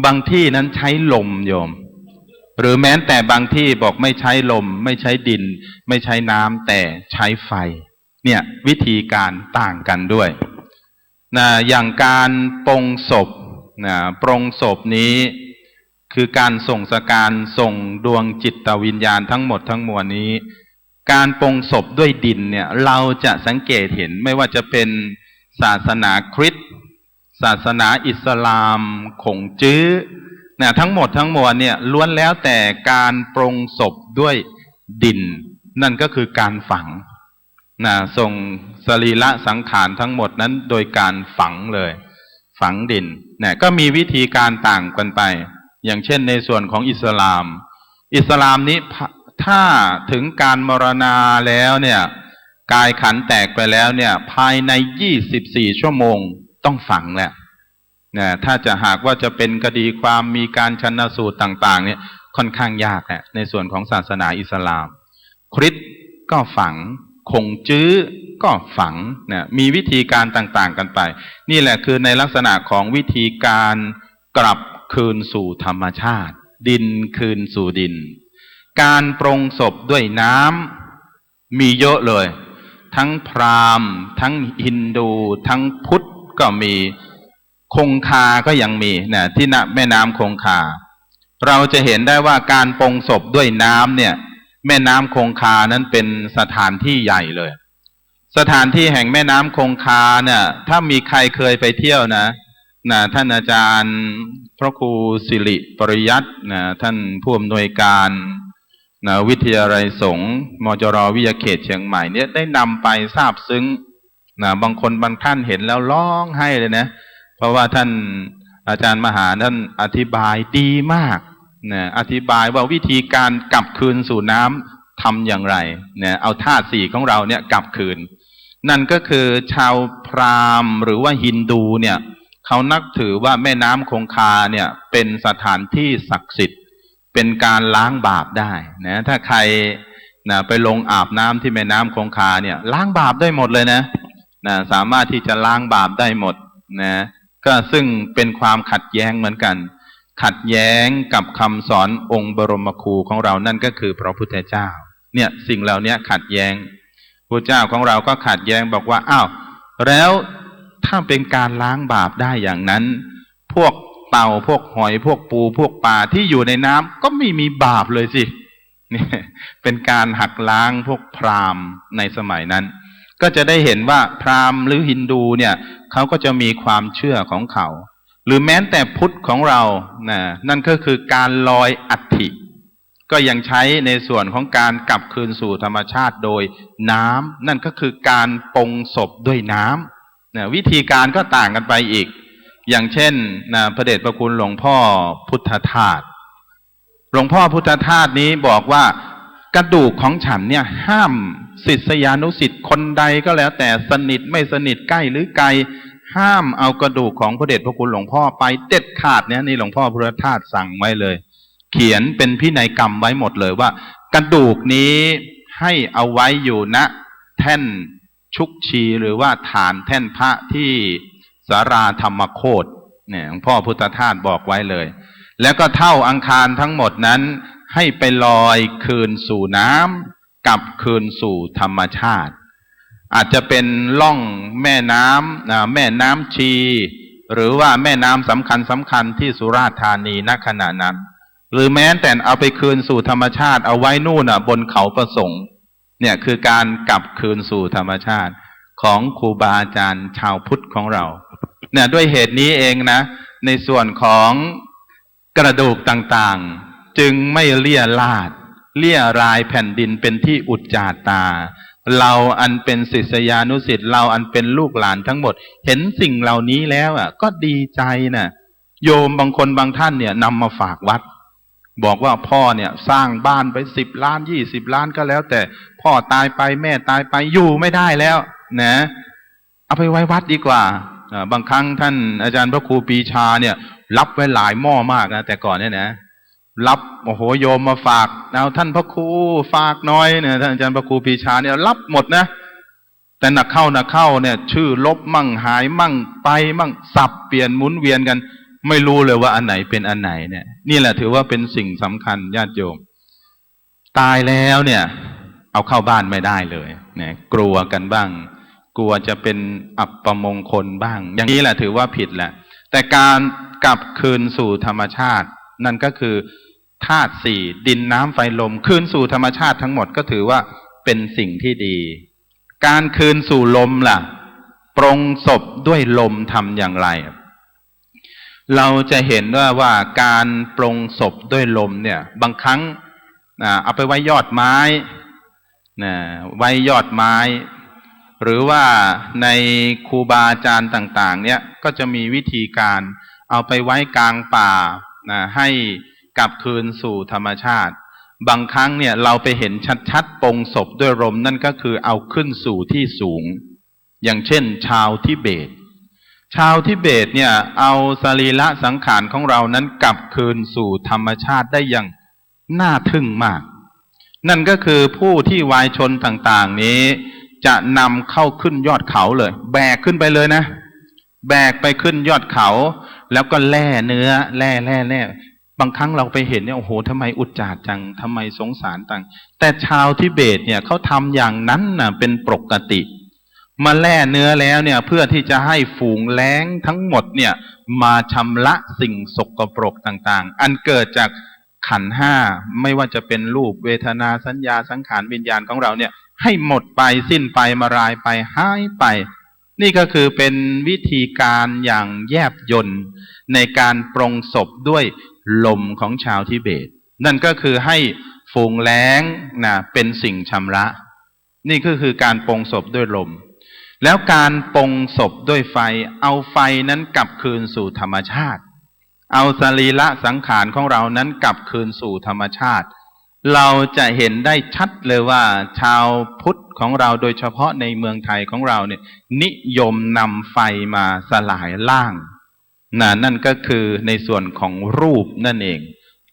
บางที่นั้นใช้ลมโยมหรือแม้แต่บางที่บอกไม่ใช้ลมไม่ใช้ดินไม่ใช้น้ำแต่ใช้ไฟเนี่ยวิธีการต่างกันด้วยอย่างการปรงศพ ปรงศพนี้คือการส่งสการส่งดวงจิตวิญญาณทั้งหมดทั้งมวลนี้การปรงศพด้วยดินเนี่ยเราจะสังเกตเห็นไม่ว่าจะเป็นศาสนาคริสต์ศาสนาอิสลามขงจื้อทั้งหมดทั้งมวลเนี่ยล้วนแล้วแต่การปรงศพด้วยดินนั่นก็คือการฝังส่งสรีระสังขารทั้งหมดนั้นโดยการฝังเลยฝังดินก็มีวิธีการต่างกันไปอย่างเช่นในส่วนของอิสลามนี้ถ้าถึงการมรณาแล้วเนี่ยกายขันแตกไปแล้วเนี่ยภายใน24 ชั่วโมงต้องฝังแหละถ้าจะหากว่าจะเป็นคดีความมีการชันสูตรต่างๆเนี่ยค่อนข้างยากแหละในส่วนของศาสนาอิสลามคริสต์ก็ฝังคงจื้อก็ฝังมีวิธีการต่างๆกันไปนี่แหละคือในลักษณะของวิธีการกลับคืนสู่ธรรมชาติดินคืนสู่ดินการปรงศพด้วยน้ำมีเยอะเลยทั้งพราหมณ์ทั้งฮินดูทั้งพุทธก็มีคงคาก็ยังมีที่แม่น้ำคงคาเราจะเห็นได้ว่าการปรงศพด้วยน้ำเนี่ยแม่น้ำคงคานั้นเป็นสถานที่ใหญ่เลยสถานที่แห่งแม่น้ำคงคาเนี่ยถ้ามีใครเคยไปเที่ยวนะท่านอาจารย์พระครูสิริปริยัติท่านผู้อำนวยการวิทยาลัยสงฆ์มจร.วิทยาเขตเชียงใหม่เนี่ยได้นำไปซาบซึ้งบางคนบางท่านเห็นแล้วร้องไห้เลยนะเพราะว่าท่านอาจารย์มหาท่านอธิบายดีมากอธิบายว่าวิธีการกลับคืนสู่น้ำทำอย่างไรเอาธาตุสี่ของเราเนี่ยกลับคืนนั่นก็คือชาวพราหมณ์หรือว่าฮินดูเนี่ยเขานับถือว่าแม่น้ำคงคาเนี่ยเป็นสถานที่ศักดิ์สิทธิ์เป็นการล้างบาปได้ถ้าใครไปลงอาบน้ำที่แม่น้ำคงคาเนี่ยล้างบาปได้หมดเลยนะสามารถที่จะล้างบาปได้หมดก็ซึ่งเป็นความขัดแย้งเหมือนกันขัดแย้งกับคำสอนองค์บรมครูของเรานั่นก็คือพระพุทธเจ้าเนี่ยสิ่งเหล่านี้ขัดแย้งพระเจ้าของเราก็ขัดแย้งบอกว่าอ้าวแล้วถ้าเป็นการล้างบาปได้อย่างนั้นพวกเต่าพวกหอยพวกปูพวกปลาที่อยู่ในน้ำก็ไม่มีบาปเลยสินี่เป็นการหักล้างพวกพราหมณ์ในสมัยนั้นก็จะได้เห็นว่าพราหมณ์หรือฮินดูเนี่ยเขาก็จะมีความเชื่อของเขาหรือแม้แต่พุทธของเรานั่นก็คือการลอยอัฐิก็ยังใช้ในส่วนของการกลับคืนสู่ธรรมชาติโดยน้ำนั่นก็คือการปรงศพด้วยน้ำวิธีการก็ต่างกันไปอีกอย่างเช่นพระเดชพระคุณหลวงพ่อพุทธทาสหลวงพ่อพุทธทาสนี้บอกว่ากระดูกของฉันเนี่ยห้ามศิษยานุศิษย์คนใดก็แล้วแต่สนิทไม่สนิทใกล้หรือไกลห้ามเอากระดูกของพระเดชพระคุณหลวงพ่อไปเด็ดขาดเนี่ยนี่หลวงพ่อพุทธทาสสั่งไว้เลยเขียนเป็นพินัยกรรมไว้หมดเลยว่ากระดูกนี้ให้เอาไว้อยู่ณแท่นชุกชีหรือว่าฐานแท่นพระที่สาราธรรมโคตรเนี่ยหลวงพ่อพุทธทาสบอกไว้เลยแล้วก็เท่าอังคารทั้งหมดนั้นให้ไปลอยคืนสู่น้ำกลับคืนสู่ธรรมชาติอาจจะเป็นล่องแม่น้ำแม่น้ำชีหรือว่าแม่น้ำสำคัญที่สุราษฎร์ธานีณขณะนั้นหรือแม้แต่เอาไปคืนสู่ธรรมชาติเอาไว้นู่นบนเขาประสงค์เนี่ยคือการกลับคืนสู่ธรรมชาติของครูบาอาจารย์ชาวพุทธของเราเนี่ยด้วยเหตุนี้เองนะในส่วนของกระดูกต่างๆจึงไม่เลี่ยราดเลี่ยรายแผ่นดินเป็นที่อุจจาตาเราอันเป็นศิษยานุศิษย์เราอันเป็นลูกหลานทั้งหมดเห็นสิ่งเหล่านี้แล้วก็ดีใจนะโยมบางคนบางท่านเนี่ยนำมาฝากวัดบอกว่าพ่อเนี่ยสร้างบ้านไป10 ล้าน20 ล้านก็แล้วแต่พ่อตายไปแม่ตายไปอยู่ไม่ได้แล้วนะเอาไปไว้วัดดีกว่าบางครั้งท่านอาจารย์พระครูปีชาเนี่ยรับไว้หลายหม้อมากนะแต่ก่อนเนี่ยนะรับโอ้โหโยมมาฝากเอาท่านพระครูฝากน้อยเนี่ยท่านอาจารย์พระครูปีชาเนี่ยรับหมดนะแต่หนักเข้าเนี่ยชื่อลบมั่งหายมั่งไปมั่งสับเปลี่ยนหมุนเวียนกันไม่รู้เลยว่าอันไหนเป็นอันไหนเนี่ยนี่แหละถือว่าเป็นสิ่งสำคัญญาติโยมตายแล้วเนี่ยเอาเข้าบ้านไม่ได้เลยเนี่ยกลัวกันบ้างกลัวจะเป็นอัปมงคลบ้างอย่างนี้แหละถือว่าผิดแหละแต่การ กลับคืนสู่ธรรมชาตินั่นก็คือธาตุสี่ดินน้ำไฟลมคืนสู่ธรรมชาติทั้งหมดก็ถือว่าเป็นสิ่งที่ดีการคืนสู่ลมล่ะปรงศพด้วยลมทำอย่างไรเราจะเห็นว่าการปรงศพด้วยลมเนี่ยบางครั้งเอาไปไว้ยอดไม้ไว้ยอดไม้หรือว่าในครูบาอาจารย์ต่างๆเนี่ยก็จะมีวิธีการเอาไปไว้กลางป่าให้กลับคืนสู่ธรรมชาติบางครั้งเนี่ยเราไปเห็นชัดๆปรงศพด้วยลมนั่นก็คือเอาขึ้นสู่ที่สูงอย่างเช่นชาวทิเบตเนี่ยเอาสรีระสังขารของเรานั้นกลับคืนสู่ธรรมชาติได้อย่างน่าทึ่งมากนั่นก็คือผู้ที่วายชนต่างๆนี้จะนำเข้าขึ้นยอดเขาเลยแบกขึ้นไปเลยนะแบกไปขึ้นยอดเขาแล้วก็แล่เนื้อแล่บางครั้งเราไปเห็นเนี่ยโอ้โหทำไมอุจจาดจังทำไมสงสารจังแต่ชาวทิเบตเนี่ยเขาทำอย่างนั้นน่ะเป็นปกติมาแล่เนื้อแล้วเนี่ยเพื่อที่จะให้ฝูงแล้งทั้งหมดเนี่ยมาชำระสิ่งสกปรกต่างๆอันเกิดจากขันธ์ห้าไม่ว่าจะเป็นรูปเวทนาสัญญาสังขารวิญญาณของเราเนี่ยให้หมดไปสิ้นไปมารายไปหายไปนี่ก็คือเป็นวิธีการอย่างแยบยลในการปรงศพด้วยลมของชาวทิเบตนั่นก็คือให้ฝูงแล้งเป็นสิ่งชำระนี่ก็คือการปรงศพด้วยลมแล้วการปรงศพด้วยไฟเอาไฟนั้นกลับคืนสู่ธรรมชาติเอาสรีระสังขารของเรานั้นกลับคืนสู่ธรรมชาติเราจะเห็นได้ชัดเลยว่าชาวพุทธของเราโดยเฉพาะในเมืองไทยของเราเนี่ยนิยมนำไฟมาสลายร่างนั่นก็คือในส่วนของรูปนั่นเอง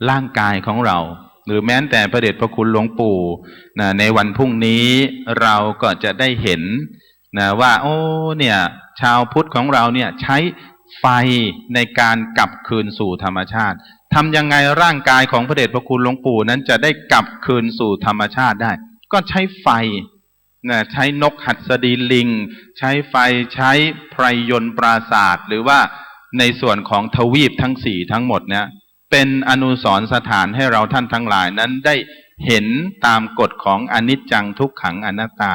ร่างกายของเราหรือแม้แต่พระเดชพระคุณหลวงปู่ในวันพรุ่งนี้เราก็จะได้เห็นว่าโอ้เนี่ยชาวพุทธของเราเนี่ยใช้ไฟในการกลับคืนสู่ธรรมชาติทำยังไงร่างกายของพระเดชพระคุณหลวงปู่นั้นจะได้กลับคืนสู่ธรรมชาติได้ก็ใช้ไฟใช้นกหัสดีลิงใช้ไฟใช้ไพรยนต์ปราศาสตร์หรือว่าในส่วนของทวีปทั้งสี่ทั้งหมดเนี่ยเป็นอนุสรณ์สถานให้เราท่านทั้งหลายนั้นได้เห็นตามกฎของอนิจจังทุกขังอนัตตา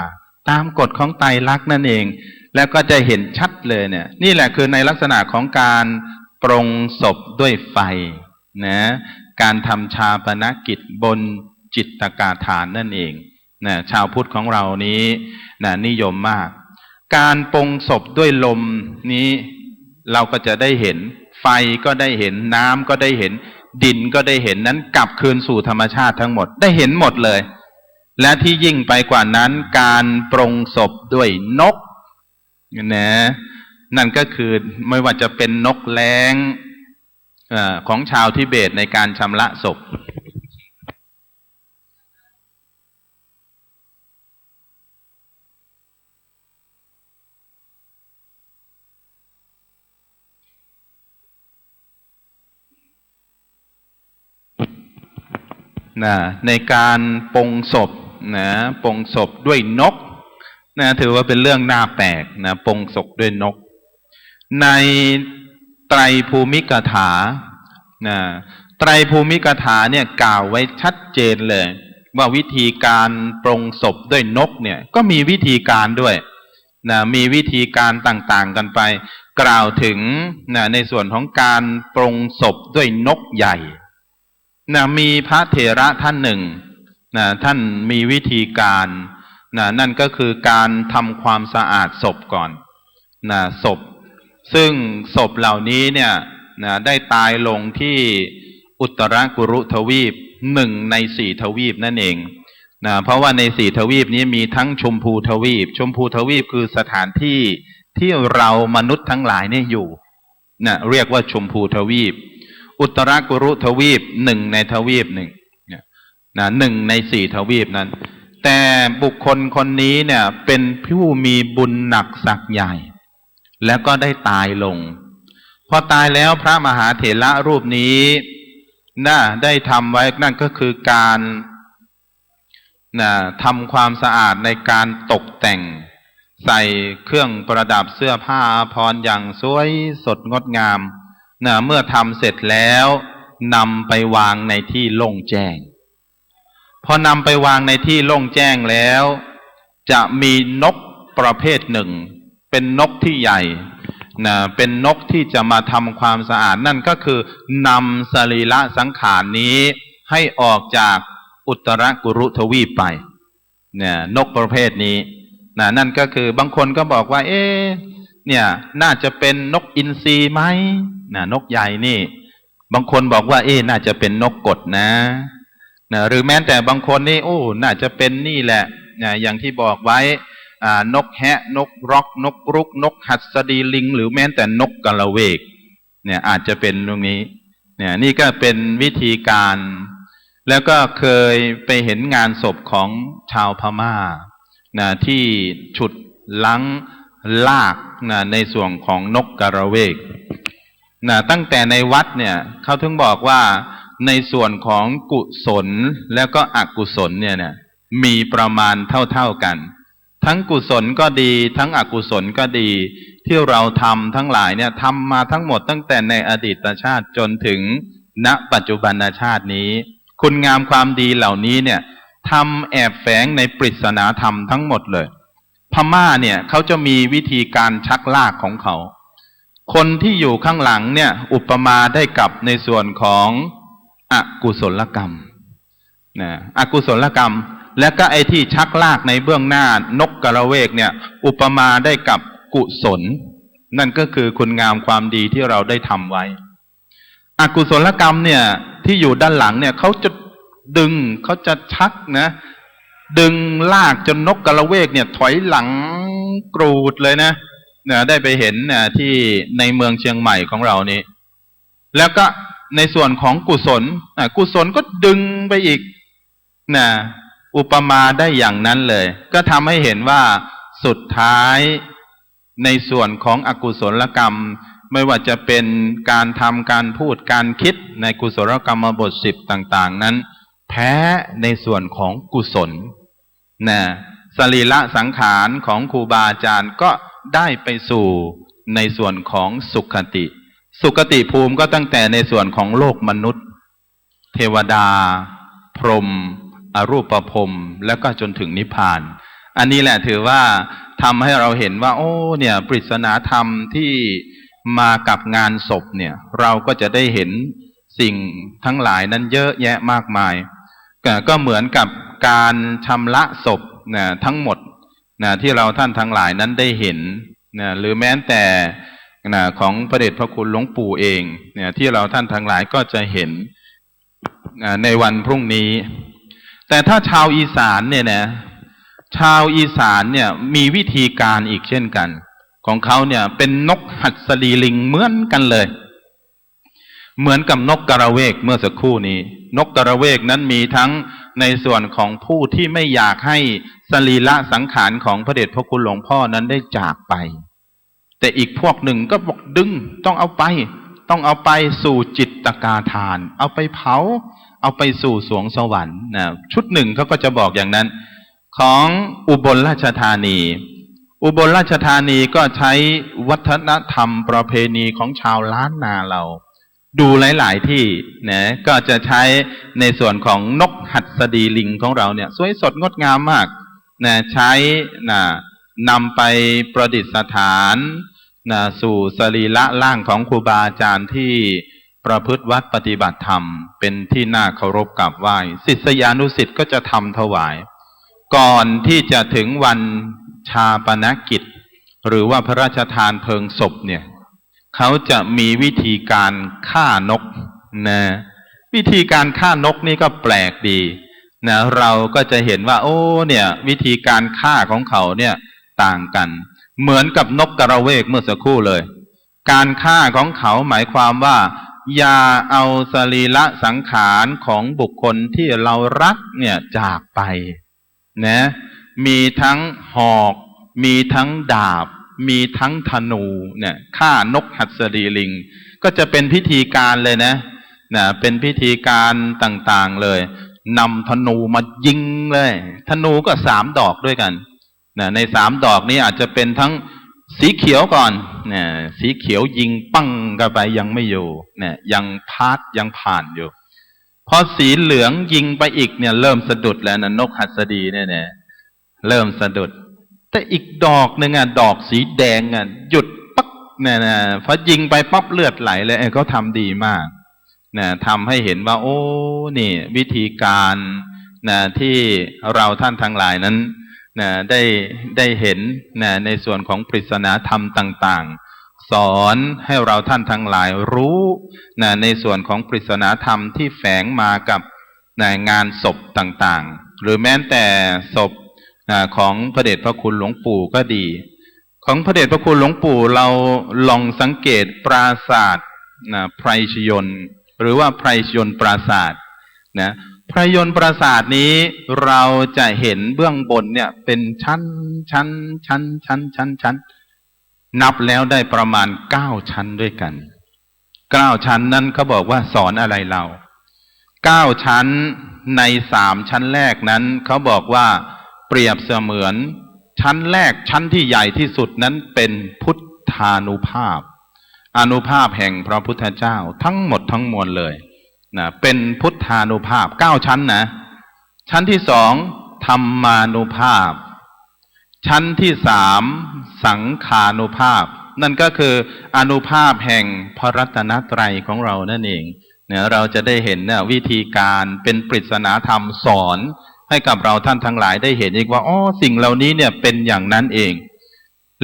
ตามกฎของไตรลักษณ์นั่นเองแล้วก็จะเห็นชัดเลยเนี่ยนี่แหละคือในลักษณะของการปรงศพด้วยไฟการทำชาปนกิจบนจิตกาฐานนั่นเองชาวพุทธของเรานี้นิยมมากการปรงศพด้วยลมนี้เราก็จะได้เห็นไฟก็ได้เห็นน้ำก็ได้เห็นดินก็ได้เห็นนั้นกลับคืนสู่ธรรมชาติทั้งหมดได้เห็นหมดเลยและที่ยิ่งไปกว่านั้นการปรงศพด้วยนกนั่นก็คือไม่ว่าจะเป็นนกแร้งของชาวทิเบตในการชำระศพในการปรงศพปรงศพด้วยนกถือว่าเป็นเรื่องน่าแปลกปรงศพด้วยนกในไตรภูมิกถาไตรภูมิกถาเนี่ยกล่าวไว้ชัดเจนเลยว่าวิธีการปรงศพด้วยนกเนี่ยก็มีวิธีการด้วยมีวิธีการต่างๆกันไปกล่าวถึงในส่วนของการปรงศพด้วยนกใหญ่มีพระเถระท่านหนึ่งท่านมีวิธีการนั่นก็คือการทำความสะอาดศพก่อนศพซึ่งศพเหล่านี้เนี่ยได้ตายลงที่อุตรกุรุทวีป1 ใน 4ทวีปนั่นเองเพราะว่าใน4ทวีปนี้มีทั้งชมพูทวีปชมพูทวีปคือสถานที่ที่เรามนุษย์ทั้งหลายเนี่ยอยู่เรียกว่าชมพูทวีปอุตรกุรุทวีป1 ในทวีป1 ใน 4ทวีปนั้นแต่บุคคลคนนี้เนี่ยเป็นผู้มีบุญหนักศักย์ใหญ่แล้วก็ได้ตายลงพอตายแล้วพระมหาเถระรูปนี้ได้ทำไว้นั่นก็คือการทำความสะอาดในการตกแต่งใส่เครื่องประดับเสื้อผ้าอาภรณ์อย่างสวยสดงดงาม นะเมื่อทำเสร็จแล้วนำไปวางในที่โล่งแจ้งพอนำไปวางในที่โล่งแจ้งแล้วจะมีนกประเภทหนึ่งเป็นนกที่ใหญ่นะเป็นนกที่จะมาทำความสะอาดนั่นก็คือนำสรีระสังขารนี้ให้ออกจากอุตรกุรุทวีปไปเนี่ยนกประเภทนี้นะนั่นก็คือบางคนก็บอกว่าเนี่ยน่าจะเป็นนกอินทรีไหมนะนกใหญ่นี่บางคนบอกว่าน่าจะเป็นนกกฎนะหรือแม้แต่บางคนนี่น่าจะเป็นนี่แหละอย่างที่บอกไว้นกแฮะนกร็อกนกกรุกนกหัสดีลิงหรือแม้แต่นกกระเวกเนี่ยอาจจะเป็นตรงนี้เนี่ยนี่ก็เป็นวิธีการแล้วก็เคยไปเห็นงานศพของชาวพม่าที่ฉุดลังลากในส่วนของนกกระเวกตั้งแต่ในวัดเนี่ยเขาถึงบอกว่าในส่วนของกุศลแล้วก็อกุศลเนี่ยมีประมาณเท่ากันทั้งกุศลก็ดีทั้งอกุศลก็ดีที่เราทำทั้งหลายเนี่ยทำมาทั้งหมดตั้งแต่ในอดีตชาติจนถึงณปัจจุบันชาตินี้คุณงามความดีเหล่านี้เนี่ยทำแอบแฝงในปริศนาธรรมทั้งหมดเลยพม่าเนี่ยเขาจะมีวิธีการชักลากของเขาคนที่อยู่ข้างหลังเนี่ยอุปมาได้กับในส่วนของอกุศลกรรมอกุศลกรรมและก็ไอ้ที่ชักลากในเบื้องหน้านกกระเวกเนี่ยอุปมาได้กับกุศลนั่นก็คือคุณงามความดีที่เราได้ทำไว้อกุศลกรรมเนี่ยที่อยู่ด้านหลังเนี่ยเขาจะดึงเขาจะชักนะดึงลากจนนกกระเวกเนี่ยถอยหลังกรูดเลยนะได้ไปเห็นที่ในเมืองเชียงใหม่ของเรานี้แล้วก็ในส่วนของกุศลกุศลก็ดึงไปอีกอุปมาได้อย่างนั้นเลยก็ทำให้เห็นว่าสุดท้ายในส่วนของอกุศลกรรมไม่ว่าจะเป็นการทำการพูดการคิดในกุศลกรรมบท10ต่างๆนั้นแพ้ในส่วนของกุศลสรีระสังขารของครูบาอาจารย์ก็ได้ไปสู่ในส่วนของสุขติสุขติภูมิก็ตั้งแต่ในส่วนของโลกมนุษย์เทวดาพรหมอรูปภพแล้วก็จนถึงนิพพานอันนี้แหละถือว่าทำให้เราเห็นว่าเนี่ยปริศนาธรรมที่มากับงานศพเนี่ยเราก็จะได้เห็นสิ่งทั้งหลายนั้นเยอะแยะมากมายก็เหมือนกับการชำระศพทั้งหมดที่เราท่านทั้งหลายนั้นได้เห็นหรือแม้แต่ของพระเดชพระคุณหลวงปู่เองที่เราท่านทั้งหลายก็จะเห็นในวันพรุ่งนี้แต่ถ้าชาวอีสานเนี่ยชาวอีสานเนี่ยมีวิธีการอีกเช่นกันของเขาเนี่ยเป็นนกหัสดีลิงเหมือนกันเลยเหมือนกับนกกระเวกเมื่อสักครู่นี้นกกระเวกนั้นมีทั้งในส่วนของผู้ที่ไม่อยากให้สรีระสังขารของพระเดชพระคุณหลวงพ่อนั้นได้จากไปแต่อีกพวกหนึ่งก็บอกดึงต้องเอาไปสู่จิตกาทานเอาไปเผาเอาไปสู่สวงสวรรค์ชุดหนึ่งเขาก็จะบอกอย่างนั้นของอุบลราชธานีก็ใช้วัฒนธรรมประเพณีของชาวล้านนาเราดูหลายๆที่ก็จะใช้ในส่วนของนกหัสดีลิงของเราเนี่ยสวยสดงดงามมากใช้นำไปประดิษฐานสู่สรีระร่างของครูบาอาจารย์ที่ประพฤติวัดปฏิบัติธรรมเป็นที่น่าเคารพกราบไหว้ศิษยานุศิษย์ก็จะทำถวายก่อนที่จะถึงวันชาปนกิจหรือว่าพระราชทานเพลิงศพเนี่ยเขาจะมีวิธีการฆ่านกวิธีการฆ่านกนี่ก็แปลกดีเราก็จะเห็นว่าเนี่ยวิธีการฆ่าของเขาเนี่ยต่างกันเหมือนกับนกกระเวกเมื่อสักครู่เลยการฆ่าของเขาหมายความว่าอย่าเอาสรีระสังขารของบุคคลที่เรารักเนี่ยจากไปมีทั้งหอกมีทั้งดาบมีทั้งธนูเนี่ยฆ่านกหัสดีลิงก็จะเป็นพิธีการเลยเป็นพิธีการต่างๆเลยนำธนูมายิงเลยธนูก็3 ดอกด้วยกันใน3 ดอกนี้อาจจะเป็นทั้ง สีเขียวก่อนเนี่ยสีเขียวยิงปั้งกันไปยังไม่อยู่เนี่ยยังพาดยังผ่านอยู่พอสีเหลืองยิงไปอีกเนี่ยเริ่มสะดุดแล้วนะนกหัสดีเนี่ยเริ่มสะดุดแต่อีกดอกหนึ่งอ่ะดอกสีแดงอ่ะหยุดปั๊บเนี่ยนะพอยิงไปปั๊บเลือดไหลเลยเขาทำดีมากนะทำให้เห็นว่าโอ้นี่วิธีการนะที่เราท่านทั้งหลายนั้นนะได้เห็นนะในส่วนของปริศนาธรรมต่างๆสอนให้เราท่านทั้งหลายรู้นะในส่วนของปริศนาธรรมที่แฝงมากับนะงานศพต่างๆหรือแม้แต่ศพของพระเดชพระคุณหลวงปู่ก็ดีของพระเดชพระคุณหลวงปู่เราลองสังเกตปราสาทไพรชยนต์หรือว่าไพรชยนต์ปราสาทนะไพรยนต์ปราสาทนี้เราจะเห็นเบื้องบนเนี่ยเป็นชั้นนับแล้วได้ประมาณ9ชั้นด้วยกัน9ชั้นนั้นเขาบอกว่าสอนอะไรเรา9ชั้นใน3ชั้นแรกนั้นเขาบอกว่าเปรียบเสมือนชั้นแรกชั้นที่ใหญ่ที่สุดนั้นเป็นพุทธานุภาพอานุภาพแห่งพระพุทธเจ้าทั้งหมดทั้งมวลเลยนะเป็นพุทธานุภาพ9ชั้นนะชั้นที่2ธรรมานุภาพชั้นที่3สังขานุภาพนั่นก็คืออานุภาพแห่งพระรัตนตรัยของเรานั่นเองเนี่ยเราจะได้เห็นนะวิธีการเป็นปริศนาธรรมสอนให้กับเราท่านทั้งหลายได้เห็นอีกว่าอ๋อสิ่งเหล่านี้เนี่ยเป็นอย่างนั้นเอง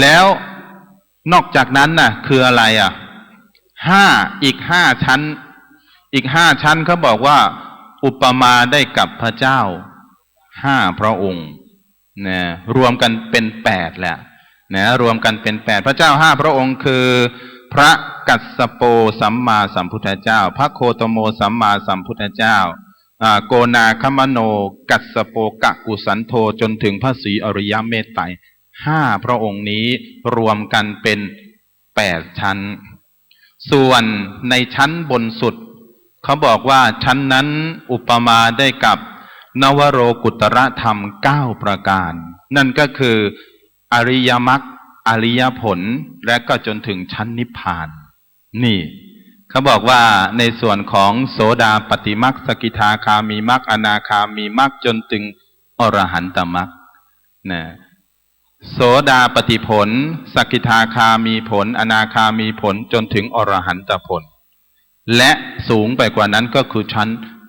แล้วนอกจากนั้นน่ะคืออะไรอีกห้าชั้นอีก5ชั้นเขาบอกว่าอุปมาได้กับพระเจ้า5พระองค์นะรวมกันเป็น8แหละนะรวมกันเป็น8พระเจ้า5พระองค์คือพระกัสสโปสัมมาสัมพุทธเจ้าพระโคตโมสัมมาสัมพุทธเจ้าโกนาคมโนกัสสโปกะกุสันโธจนถึงพระศรีอริยเมตไตร5พระองค์นี้รวมกันเป็น8ชั้นส่วนในชั้นบนสุดเขาบอกว่าชั้นนั้นอุปมาได้กับนวโรกุตรธรรม9ประการนั่นก็คืออริยมรรคอริยผลและก็จนถึงชั้นนิพพานนี่เขาบอกว่าในส่วนของโสดาปัตติมรรคสกิทาคามีมรรคอนาคามีมรรคจนถึงอรหันตมรรคนะโสดาปัตติผลสกิทาคามีผลอนาคามีผลจนถึงอรหันตผลและสูงไปกว่านั้นก็คือชั้น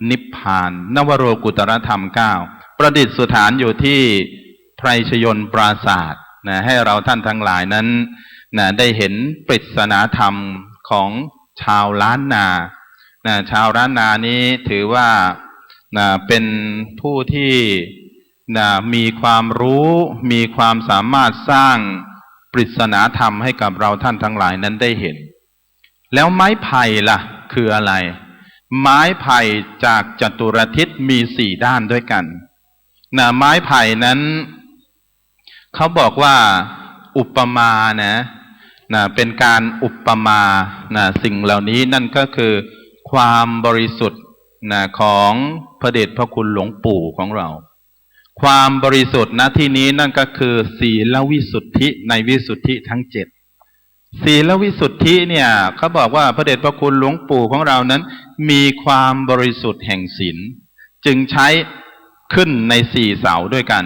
นิพพานนวโรกุตรธรรม9ประดิษฐานอยู่ที่ไพรชยนต์ปราศาสตร์นะให้เราท่านทั้งหลายนั้นนะได้เห็นปริศนาธรรมของชาวล้านนานะชาวล้านนานี้ถือว่านะเป็นผู้ที่นะมีความรู้มีความสามารถสร้างปริศนาธรรมให้กับเราท่านทั้งหลายนั้นได้เห็นแล้วไม้ไผ่ล่ะคืออะไรไม้ไผ่จากจัตุรทิศมี4ด้านด้วยกันนะไม้ไผ่นั้นเขาบอกว่าอุปมานะเป็นการอุปมาสิ่งเหล่านี้นั่นก็คือความบริสุทธิ์ของพระเดชพระคุณหลวงปู่ของเราความบริสุทธิ์ณที่นี้นั่นก็คือศีลวิสุทธิในวิสุทธิทั้ง7ศีลวิสุทธิเนี่ยเขาบอกว่าพระเดชพระคุณหลวงปู่ของเรานั้นมีความบริสุทธิ์แห่งศีลจึงใช้ขึ้นใน4เสาด้วยกัน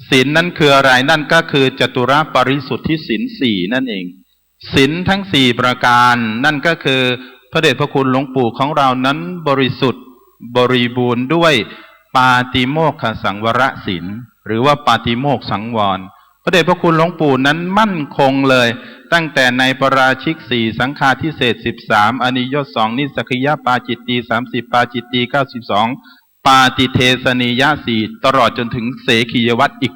ศีลนั้นคืออะไรนั่นก็คือจตุรปริสุทธิศีล4นั่นเองศีลทั้ง4ประการนั่นก็คือพระเดชพระคุณหลวงปู่ของเรานั้นบริสุทธิ์บริบูรณ์ด้วยปาติโมกขสังวรศีลหรือว่าปาติโมกข์สังวรพระเดชพระคุณหลวงปู่นั้นมั่นคงเลยตั้งแต่ในปราชิก4สังฆาทิเศษ13อนิยต2นิสกิยปาจิตตี30ปาจิตตี92ปาติเทสนิยะ4ตลอดจนถึงเสขียวัตรอีก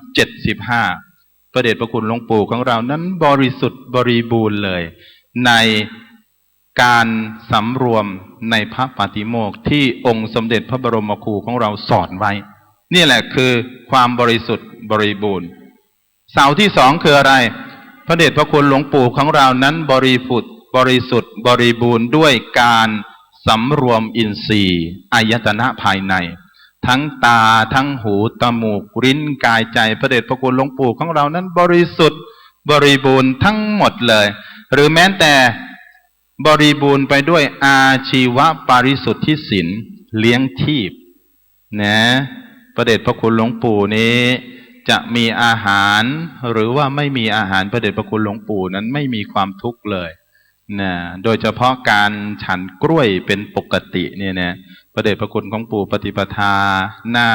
75พระเดชพระคุณหลวงปู่ของเรานั้นบริสุทธิ์บริบูรณ์เลยในการสำรวมในพระปาติโมกข์ที่องค์สมเด็จพระบรมครูของเราสอนไว้นี่แหละคือความบริสุทธิ์บริบูรณ์เสาที่2คืออะไรพระเดชพระคุณหลวงปู่ของเรานั้นบริสุทธิ์บริบูรณ์ด้วยการสำรวมอินทรีย์อายตนะภายในทั้งตาทั้งหูจมูกลิ้นกายใจพระเดชพระคุณหลวงปู่ของเรานั้นบริสุทธิ์ บริบูรณ์ทั้งหมดเลยหรือแม้แต่บริบูรณ์ไปด้วยอาชีวปาริสุทธิศีลเลี้ยงชีพนะพระเดชพระคุณหลวงปู่นี้จะมีอาหารหรือว่าไม่มีอาหารพระเดชพระคุณหลวงปู่นั้นไม่มีความทุกข์เลยนะโดยเฉพาะการฉันกล้วยเป็นปกติเนี่ยนะพระเดชพระคุณของปู่ปฏิปทาหน้า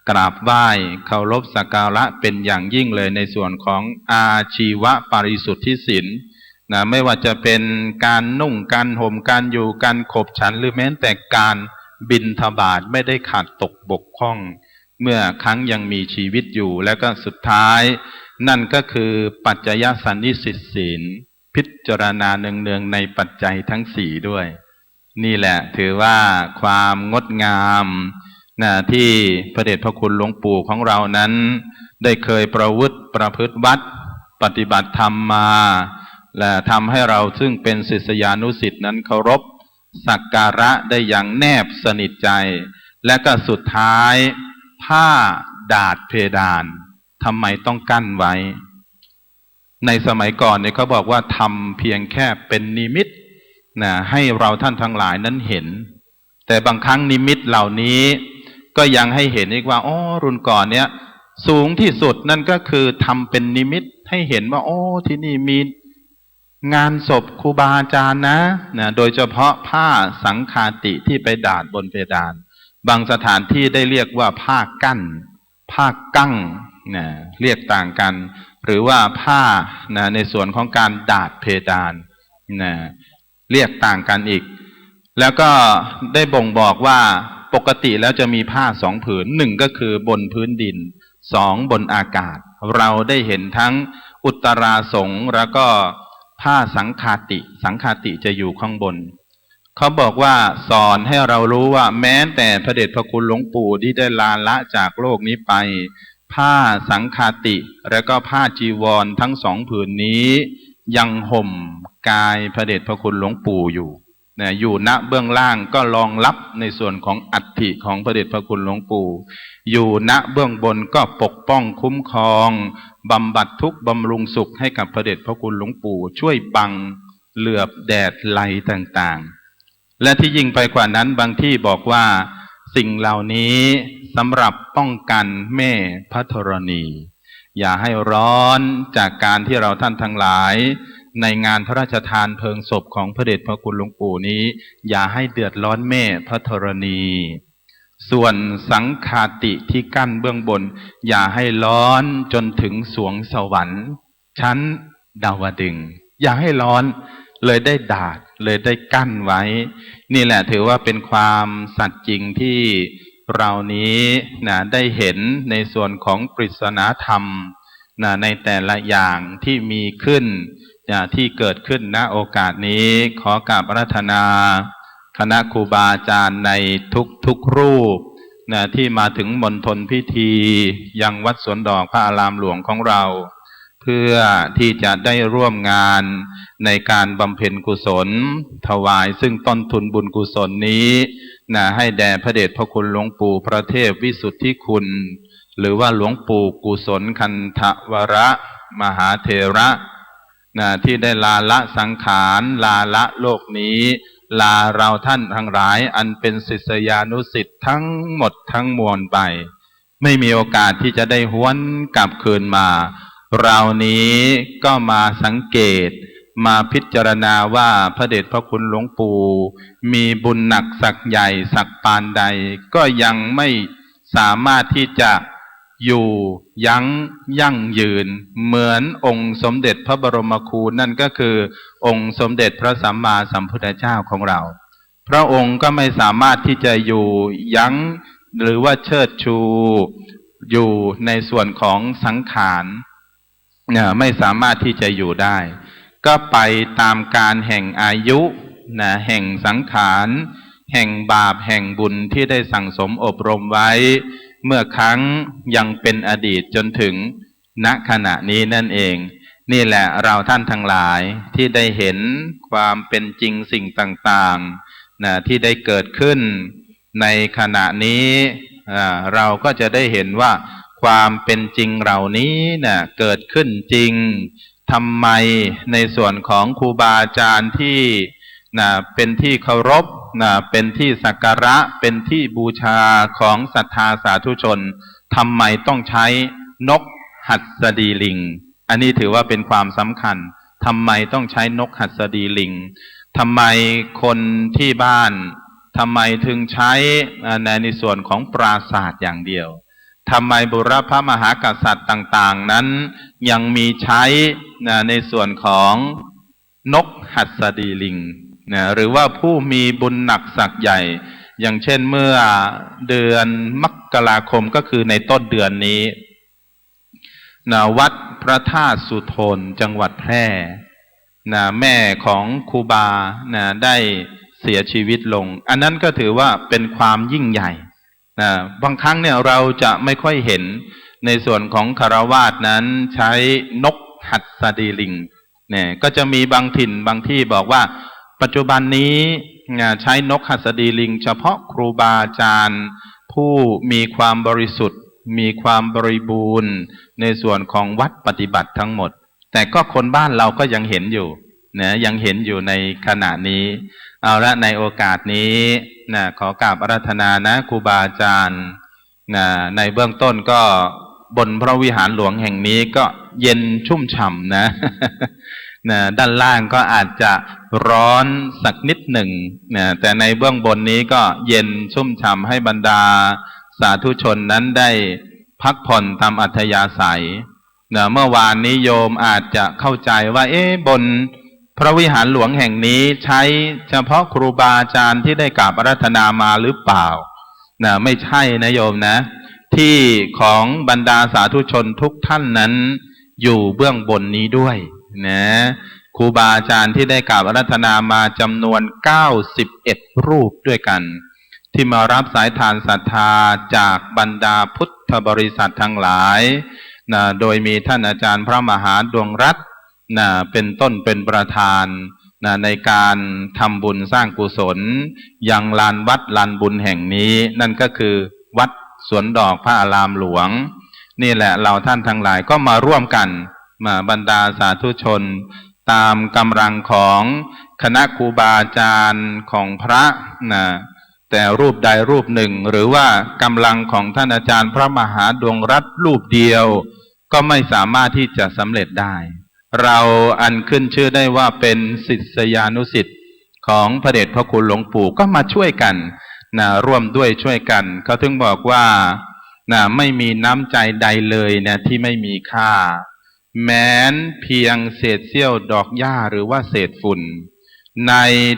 กราบไหว้เคารพสักการะเป็นอย่างยิ่งเลยในส่วนของอาชีวปาริสุทธิศีลนะไม่ว่าจะเป็นการนุ่งการห่มการอยู่การขบฉันหรือแม้แต่การบิณฑบาตไม่ได้ขาดตกบกพร่องเมื่อครั้งยังมีชีวิตอยู่แล้วก็สุดท้ายนั่นก็คือปัจจยสันนิสิตศีลพิจารณาเนืองๆในปัจจัยทั้งสี่ด้วยนี่แหละถือว่าความงดงามที่พระเดชพระคุณหลวงปู่ของเรานั้นได้เคยประพฤติวัดปฏิบัติธรรมมาและทำให้เราซึ่งเป็นศิษยานุศิษย์นั้นเคารพสักการะได้อย่างแนบสนิทใจและก็สุดท้ายผ้าดาษเพดานทำไมต้องกั้นไว้ในสมัยก่อนเนี่ยเขาบอกว่าทำเพียงแค่เป็นนิมิตให้เราท่านทั้งหลายนั้นเห็นแต่บางครั้งนิมิตเหล่านี้ก็ยังให้เห็นอีกว่ารุ่นก่อนเนี้ยสูงที่สุดนั่นก็คือทำเป็นนิมิตให้เห็นว่าที่นี่มีงานศพครูบาอาจารย์นะโดยเฉพาะผ้าสังฆาติที่ไปดาดบนเพดานบางสถานที่ได้เรียกว่าผ้ากั้นผ้ากั้งเรียกต่างกันหรือว่าผ้าในส่วนของการดาดเพดานเรียกต่างกันอีกแล้วก็ได้บ่งบอกว่าปกติแล้วจะมีผ้าสองผืนหนึ่งก็คือบนพื้นดินสองบนอากาศเราได้เห็นทั้งอุตราสงฆ์แล้วก็ผ้าสังฆาติจะอยู่ข้างบนเขาบอกว่าสอนให้เรารู้ว่าแม้แต่พระเดชพระคุณหลวงปู่ที่ได้ลาละจากโลกนี้ไปผ้าสังฆาติและก็ผ้าจีวรทั้งสองผืนนี้ยังห่มกายพระเดชพระคุณหลวงปู่อยู่อยู่ณเบื้องล่างก็รองรับในส่วนของอัฐิของพระเดชพระคุณหลวงปู่อยู่ณเบื้องบนก็ปกป้องคุ้มครองบำบัดทุกข์บำรุงสุขให้กับพระเดชพระคุณหลวงปู่ช่วยบังเหลือบแดดไลต่างๆและที่ยิ่งไปกว่านั้นบางที่บอกว่าสิ่งเหล่านี้สำหรับป้องกันแม่พระธรณีอย่าให้ร้อนจากการที่เราท่านทั้งหลายในงานพระราชทานเพลิงศพของพระเดชพระคุณหลวงปู่นี้อย่าให้เดือดร้อนแม่พระธรณีส่วนสังฆาติที่กั้นเบื้องบนอย่าให้ร้อนจนถึงสวงสวรรค์ชั้นดาวดึงส์อย่าให้ร้อนเลยได้ดาดเลยได้กั้นไว้นี่แหละถือว่าเป็นความสัตย์จริงที่เรานี้ได้เห็นในส่วนของปริศนาธรรมในแต่ละอย่างที่มีขึ้นที่เกิดขึ้นณโอกาสนี้ขอกราบอาราธนาคณะครูบาอาจารย์ในทุกรูปที่มาถึงมณฑลพิธียังวัดสวนดอกพระอารามหลวงของเราเพื่อที่จะได้ร่วมงานในการบำเพ็ญกุศลถวายซึ่งต้นทุนบุญกุศลนี้ให้แด่พระเดชพระคุณหลวงปู่พระเทพวิสุทธิคุณหรือว่าหลวงปู่กุศลคันธวระมหาเถระที่ได้ลาละสังขารลาละโลกนี้ลาเราท่านทั้งหลายอันเป็นศิษยานุศิษย์ทั้งหมดทั้งมวลไปไม่มีโอกาสที่จะได้หวนกลับคืนมาเรานี้ก็มาสังเกตมาพิจารณาว่าพระเดชพระคุณหลวงปู่มีบุญหนักสักใหญ่สักปานใดก็ยังไม่สามารถที่จะอยู่ยั่งยืนเหมือนองค์สมเด็จพระบรมครูนั่นก็คือองค์สมเด็จพระสัมมาสัมพุทธเจ้าของเราพระองค์ก็ไม่สามารถที่จะอยู่ยั้งหรือว่าเชิดชูอยู่ในส่วนของสังขารไม่สามารถที่จะอยู่ได้ก็ไปตามการแห่งอายุแห่งสังขารแห่งบาปแห่งบุญที่ได้สั่งสมอบรมไว้เมื่อครั้งยังเป็นอดีตจนถึงณขณะนี้นั่นเองนี่แหละเราท่านทั้งหลายที่ได้เห็นความเป็นจริงสิ่งต่างๆที่ได้เกิดขึ้นในขณะนี้เราก็จะได้เห็นว่าความเป็นจริงเหล่านี้เกิดขึ้นจริง ทำไมในส่วนของครูบาอาจารย์ที่เป็นที่เคารพเป็นที่สักการะเป็นที่บูชาของศรัทธาสาธุชนทำไมต้องใช้นกหัสดีลิงอันนี้ถือว่าเป็นความสำคัญทำไมต้องใช้นกหัสดีลิงทำไมคนที่บ้านทำไมถึงใช้ในส่วนของปราสาทอย่างเดียวทำไมบุรพมหากษัตริย์ต่างๆนั้นยังมีใช้ในส่วนของนกหัสดีลิงหรือว่าผู้มีบุญหนักศักย์ใหญ่อย่างเช่นเมื่อเดือนมกราคมก็คือในต้นเดือนนี้วัดพระธาตุสุโธนจังหวัดแพร่แม่ของครูบาได้เสียชีวิตลงอันนั้นก็ถือว่าเป็นความยิ่งใหญ่บางครั้งเนี่ยเราจะไม่ค่อยเห็นในส่วนของคฤหัสถ์นั้นใช้นกหัสดีลิงเนี่ยก็จะมีบางถิ่นบางที่บอกว่าปัจจุบันนี้ใช้นกหัสดีลิงเฉพาะครูบาอาจารย์ผู้มีความบริสุทธิ์มีความบริบูรณ์ในส่วนของวัดปฏิบัติทั้งหมดแต่ก็คนบ้านเราก็ยังเห็นอยู่ยังเห็นอยู่ในขณะนี้เอาละในโอกาสนี้ขอกราบอาราธนานะครูบาอาจารย์ในเบื้องต้นก็บนพระวิหารหลวงแห่งนี้ก็เย็นชุ่มฉ่ำนะด้านล่างก็อาจจะร้อนสักนิดหนึ่งแต่ในเบื้องบนนี้ก็เย็นชุ่มฉ่ำให้บรรดาสาธุชนนั้นได้พักผ่อนตามอัธยาศัยเมื่อวานนี้โยมอาจจะเข้าใจว่าบนพระวิหารหลวงแห่งนี้ใช้เฉพาะครูบาอาจารย์ที่ได้กราบอาราธนามาหรือเปล่าไม่ใช่นะโยมนะที่ของบรรดาสาธุชนทุกท่านนั้นอยู่เบื้องบนนี้ด้วยครูบาอาจารย์ที่ได้กราบอาราธนามาจำนวน91รูปด้วยกันที่มารับสายทานศรัทธาจากบรรดาพุทธบริษัททั้งหลายโดยมีท่านอาจารย์พระมหาดวงรัตน์เป็นต้นเป็นประธานในการทำบุญสร้างกุศลยังลานวัดลานบุญแห่งนี้นั่นก็คือวัดสวนดอกพระอารามหลวงนี่แหละเราท่านทั้งหลายก็มาร่วมกันมาบรรดาสาธุชนตามกำลังของคณะครูบาอาจารย์ของพระแต่รูปใดรูปหนึ่งหรือว่ากำลังของท่านอาจารย์พระมหาดวงรัตน์รูปเดียวก็ไม่สามารถที่จะสำเร็จได้เราอันขึ้นชื่อได้ว่าเป็นศิษยานุศิษย์ของพระเดชพระคุณหลวงปู่ก็มาช่วยกันร่วมด้วยช่วยกันเขาถึงบอกว่าไม่มีน้ำใจใดเลยที่ไม่มีค่าแม้นเพียงเศษเสี้ยวดอกหญ้าหรือว่าเศษฝุ่นใน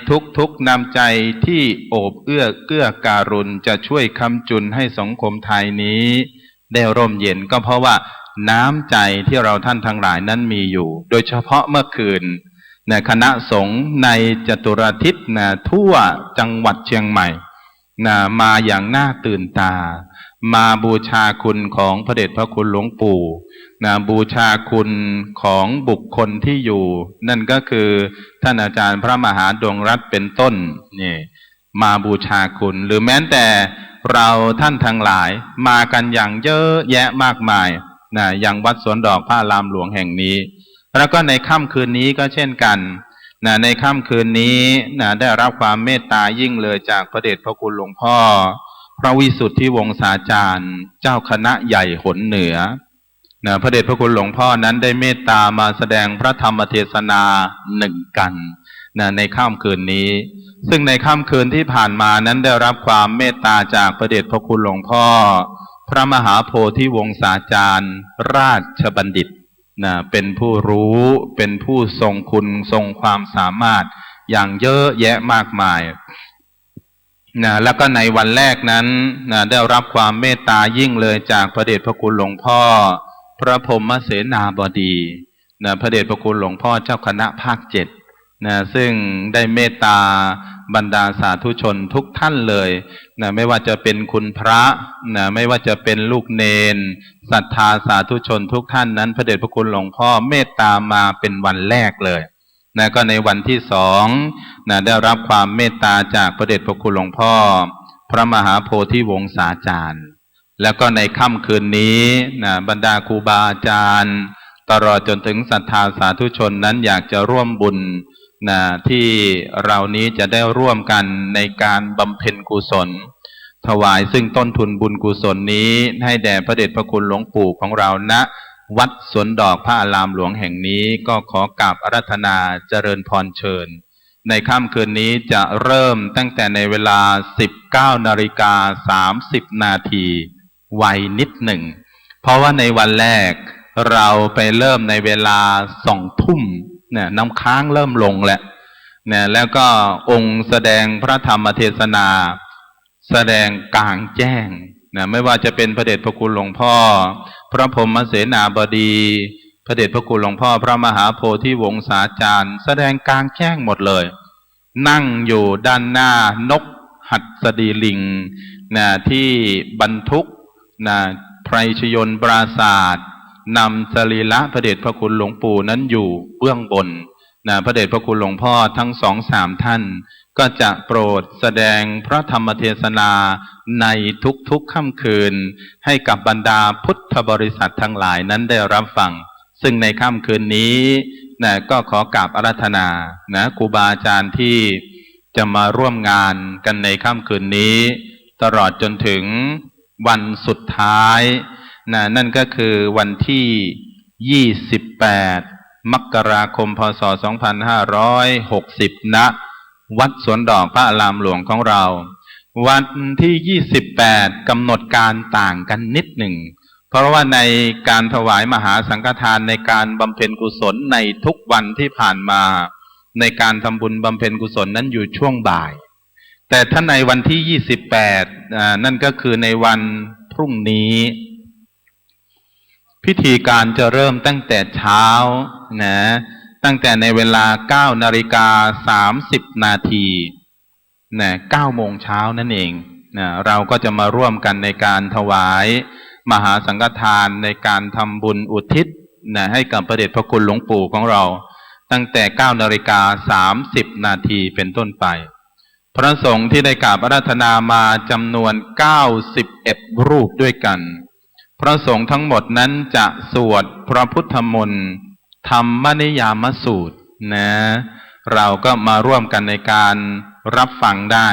ทุกน้ำใจที่โอบเกื้อการุณจะช่วยค้ำจุนให้สังคมไทยนี้ได้ร่มเย็นก็เพราะว่าน้ำใจที่เราท่านทั้งหลายนั้นมีอยู่โดยเฉพาะเมื่อคืนคณะสงฆ์ในจตุรทิศทั่วจังหวัดเชียงใหม่มาอย่างน่าตื่นตามาบูชาคุณของพระเดชพระคุณหลวงปู่บูชาคุณของบุคคลที่อยู่นั่นก็คือท่านอาจารย์พระมหาดวงรัตน์เป็นต้นนี่มาบูชาคุณหรือแม้แต่เราท่านทั้งหลายมากันอย่างเยอะแยะมากมายอย่างวัดสวนดอกพระอารามหลวงแห่งนี้แล้วก็ในค่ำคืนนี้ก็เช่นกันในค่ำคืนนี้ได้รับความเมตตายิ่งเลยจากพระเดชพระคุณหลวงพ่อพระวิสุทธิวงศาจารย์เจ้าคณะใหญ่หนเหนือพระเดชพระคุณหลวงพ่อนั้นได้เมตตามาแสดงพระธรรมเทศนาหนึ่งกันในค่ำคืนนี้ซึ่งในค่ำคืนที่ผ่านมานั้นได้รับความเมตตาจากพระเดชพระคุณหลวงพ่อพระมหาโพธิวงศาจารย์ราชบัณฑิตเป็นผู้รู้เป็นผู้ทรงคุณทรงความสามารถอย่างเยอะแยะมากมายแล้วก็ในวันแรกนั้นได้รับความเมตตายิ่งเลยจากพระเดชพระคุณหลวงพ่อพระพรหมเสนาบดีพระเดชพระคุณหลวงพ่อเจ้าคณะภาค7ซึ่งได้เมตตาบรรดาสาธุชนทุกท่านเลยไม่ว่าจะเป็นคุณพระไม่ว่าจะเป็นลูกเนนศรัทธาสาธุชนทุกท่านนั้นพระเดชพระคุณหลวงพ่อเมตตามาเป็นวันแรกเลยก็ในวันที่2ได้รับความเมตตาจากพระเดชพระคุณหลวงพ่อพระมหาโพธิวงศาจารย์แล้วก็ในค่ำคืนนี้บรรดาครูบาอาจารย์ ตลอดจนถึงศรัทธาสาธุชนนั้นอยากจะร่วมบุญที่เรานี้จะได้ร่วมกันในการบำเพ็ญกุศลถวายซึ่งต้นทุนบุญกุศลนี้ให้แด่พระเดชพระคุณหลวงปู่ของเราณวัดสวนดอกพระอารามหลวงแห่งนี้ก็ขอกราบอาราธนาเจริญพรเชิญในค่ำคืนนี้จะเริ่มตั้งแต่ในเวลา 19:30 นาทีไวนิดหนึ่งเพราะว่าในวันแรกเราไปเริ่มในเวลา2 ทุ่มเนี่ยน้ำค้างเริ่มลงแล้วเนี่ยแล้วก็องค์แสดงพระธรรมเทศนาแสดงกลางแจ้งนะไม่ว่าจะเป็นพระเดชพระคุณหลวงพ่อพระพรหมเสนาบดีพระเดชพระคุณหลวงพ่อพระมหาโพธิวงศาจารย์แสดงกลางแจ้งหมดเลยนั่งอยู่ด้านหน้านกหัดสดีลิงนะที่บรรทุกนะไพรชยนต์ปราศาสตร์นำสรีระพระเดชพระคุณหลวงปู่นั้นอยู่เบื้องบนนะพระเดชพระคุณหลวงพ่อทั้ง2-3 ท่านก็จะโปรดแสดงพระธรรมเทศนาในทุกๆค่ำคืนให้กับบรรดาพุทธบริษัททั้งหลายนั้นได้รับฟังซึ่งในค่ำคืนนี้นะก็ขอกราบอาราธนานะครูบาอาจารย์ที่จะมาร่วมงานกันในค่ำคืนนี้ตลอดจนถึงวันสุดท้ายนะนั่นก็คือวันที่28 มกราคม พ.ศ. 2560 ณ วัดสวนดอกพระอารามหลวงของเราวันที่28กำหนดการต่างกันนิดหนึ่งเพราะว่าในการถวายมหาสังฆทานในการบำเพ็ญกุศลในทุกวันที่ผ่านมาในการทำบุญบำเพ็ญกุศลนั้นอยู่ช่วงบ่ายแต่ถ้าในวันที่28นั่นก็คือในวันพรุ่งนี้พิธีการจะเริ่มตั้งแต่เช้านะตั้งแต่ในเวลา 9:30 นาทีนะ9 โมงเช้านั่นเองนะเราก็จะมาร่วมกันในการถวายมหาสังฆทานในการทำบุญอุทิศนะให้กับพระเดชพระคุณหลวงปู่ของเราตั้งแต่ 9:30 นาทีเป็นต้นไปพระสงฆ์ที่ได้กราบอาราธนามาจำนวน91 รูปด้วยกันพระสงฆ์ทั้งหมดนั้นจะสวดพระพุทธมนต์ธรรมนิยามสูตรนะเราก็มาร่วมกันในการรับฟังได้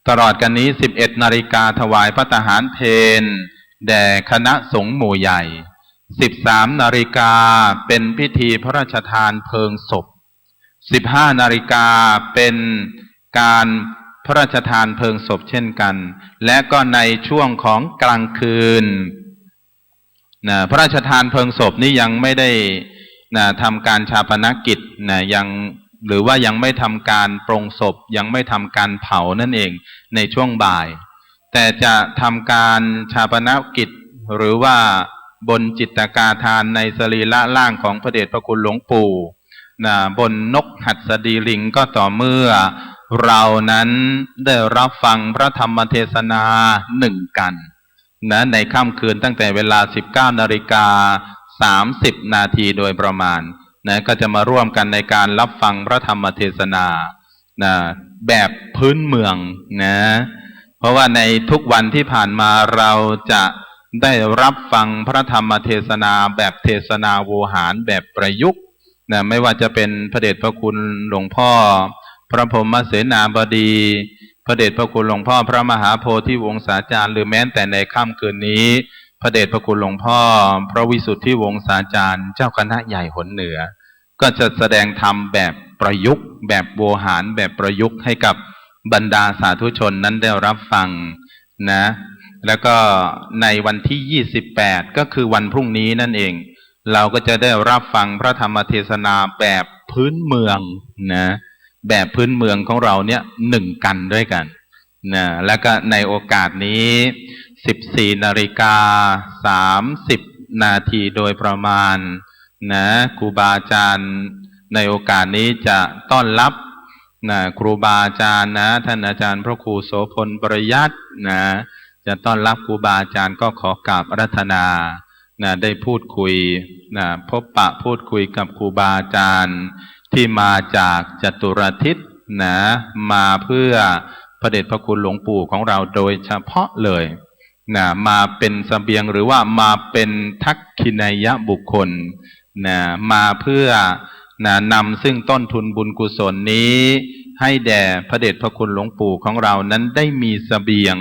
ตลอดกันนี้ 11 นาฬิกาถวายพระทหารเพลแด่คณะสงฆ์หมู่ใหญ่ 13 นาฬิกาเป็นพิธีพระราชทานเพลิงศพ 15 นาฬิกาเป็นการพระราชทานเพลิงศพเช่นกันและก็ในช่วงของกลางคืนพระราชทานเพลิงศพนี้ยังไม่ได้ทำการฌาปนกิจยังหรือว่ายังไม่ทำการปรงศพยังไม่ทำการเผานั่นเองในช่วงบ่ายแต่จะทำการฌาปนกิจหรือว่าบนจิตกาทานในสรีระร่างของพระเดชพระคุณหลวงปู่บนนกหัดสดีลิงก็ต่อเมื่อเรานั้นได้รับฟังพระธรรมเทศนา1 กันในค่ำคืนตั้งแต่เวลา 19:30 นาทีโดยประมาณก็จะมาร่วมกันในการรับฟังพระธรรมเทศนาแบบพื้นเมืองเพราะว่าในทุกวันที่ผ่านมาเราจะได้รับฟังพระธรรมเทศนาแบบเทศนาโวหารแบบประยุกต์ไม่ว่าจะเป็นพระเดชพระคุณหลวงพ่อพระพรหมเสนาบดีพระเดชพระคุณหลวงพ่อพระมหาโพธิวงศาจารย์หรือแม้แต่ในค่ำคืนนี้พระเดชพระคุณหลวงพ่อพระวิสุทธิวงศาจารย์เจ้าคณะใหญ่หนเหนือก็จะแสดงธรรมแบบประยุกต์แบบโวหารแบบประยุกต์ให้กับบรรดาสาธุชนนั้นได้รับฟังแล้วก็ในวันที่28ก็คือวันพรุ่งนี้นั่นเองเราก็จะได้รับฟังพระธรรมเทศนาแบบพื้นเมืองแบบพื้นเมืองของเราเนี่ย1 กันด้วยกันแล้วก็ในโอกาสนี้ 14:30 นาทีโดยประมาณครูบาอาจารย์ในโอกาสนี้จะต้อนรับครูบาอาจารย์ท่านอาจารย์พระครูโสพลประยัติจะต้อนรับครูบาอาจารย์ก็ขอกราบอาราธนาได้พูดคุยพบปะพูดคุยกับครูบาอาจารย์ที่มาจากจตุรทิศมาเพื่อพระเดชพระคุณหลวงปู่ของเราโดยเฉพาะเลยมาเป็นเสบียงหรือว่ามาเป็นทักขินัยบุคคล นะมาเพื่อนะนำซึ่งต้นทุนบุญกุศลนี้ให้แด่พระเดชพระคุณหลวงปู่ของเรานั้นได้มีเสบียง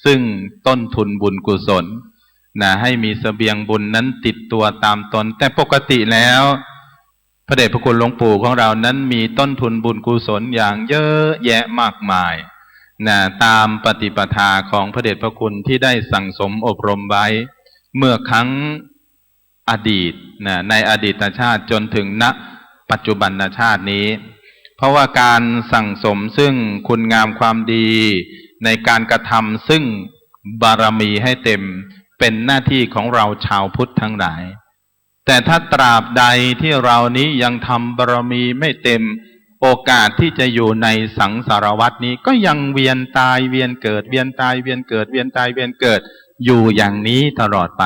ซึ่งต้นทุนบุญกุศลนะให้มีเสบียงบุญนั้นติดตัวตามตนแต่ปกติแล้วพระเดชพระคุณหลวงปู่ของเรานั้นมีต้นทุนบุญกุศลอย่างเยอะแยะมากมายนะตามปฏิปทาของพระเดชพระคุณที่ได้สั่งสมอบรมไว้เมื่อครั้งอดีตนะในอดีตชาติจนถึงณปัจจุบันชาตินี้เพราะว่าการสั่งสมซึ่งคุณงามความดีในการกระทำซึ่งบารมีให้เต็มเป็นหน้าที่ของเราชาวพุทธทั้งหลายแต่ถ้าตราบใดที่เรานี้ยังทำบารมีไม่เต็มโอกาสที่จะอยู่ในสังสารวัฏนี้ก็ยังเวียนตายเวียนเกิดเวียนตายเวียนเกิดเวียนตายเวียนเกิดอยู่อย่างนี้ตลอดไป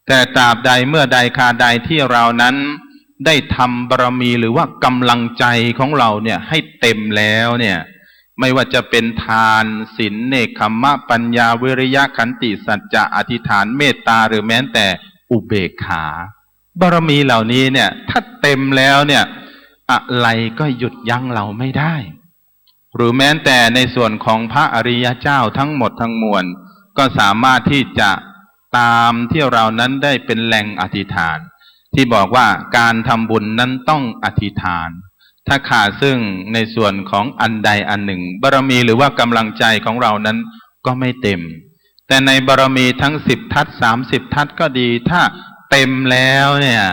แต่ตราบใดเมื่อใดคาใดที่เรานั้นได้ทำบารมีหรือว่ากำลังใจของเราเนี่ยให้เต็มแล้วเนี่ยไม่ว่าจะเป็นทานศีลเนกขัมมะปัญญาวิริยะขันติสัจจะอธิษฐานเมตตาหรือแม้แต่อุเบกขาบารมีเหล่านี้เนี่ยถ้าเต็มแล้วเนี่ยอะไรก็หยุดยั้งเราไม่ได้หรือแม้แต่ในส่วนของพระอริยเจ้าทั้งหมดทั้งมวลก็สามารถที่จะตามที่เรานั้นได้เป็นแหล่งอธิษฐานที่บอกว่าการทำบุญนั้นต้องอธิษฐานถ้าขาดซึ่งในส่วนของอันใดอันหนึ่งบารมีหรือว่ากำลังใจของเรานั้นก็ไม่เต็มแต่ในบารมีทั้ง10 ทัศ30 ทัศก็ดีถ้าเต็มแล้วเนี่ย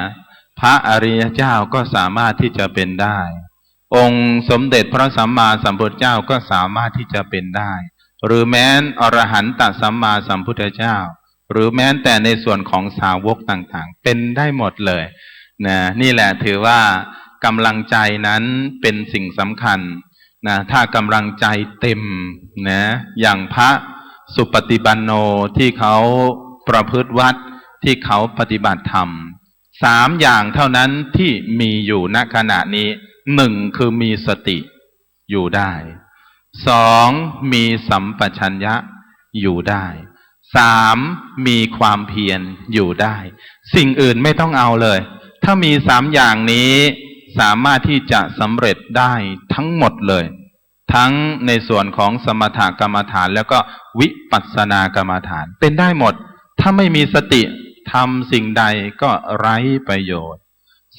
พระอริยเจ้าก็สามารถที่จะเป็นได้องค์สมเด็จพระสัมมาสัมพุทธเจ้าก็สามารถที่จะเป็นได้หรือแม้นอรหันตสัมมาสัมพุทธเจ้าหรือแม้แต่ในส่วนของสาวกต่างๆเป็นได้หมดเลยนะนี่แหละถือว่ากำลังใจนั้นเป็นสิ่งสำคัญนะถ้ากำลังใจเต็มนะอย่างพระสุปฏิปันโนที่เขาประพฤติวัดที่เขาปฏิบัติธรรม3 อย่างเท่านั้นที่มีอยู่ณขณะนี้1คือมีสติอยู่ได้2มีสัมปชัญญะอยู่ได้3มีความเพียรอยู่ได้สิ่งอื่นไม่ต้องเอาเลยถ้ามี3 อย่างนี้สามารถที่จะสำเร็จได้ทั้งหมดเลยทั้งในส่วนของสมถกรรมฐานแล้วก็วิปัสสนากรรมฐานเป็นได้หมดถ้าไม่มีสติทำสิ่งใดก็ไร้ประโยชน์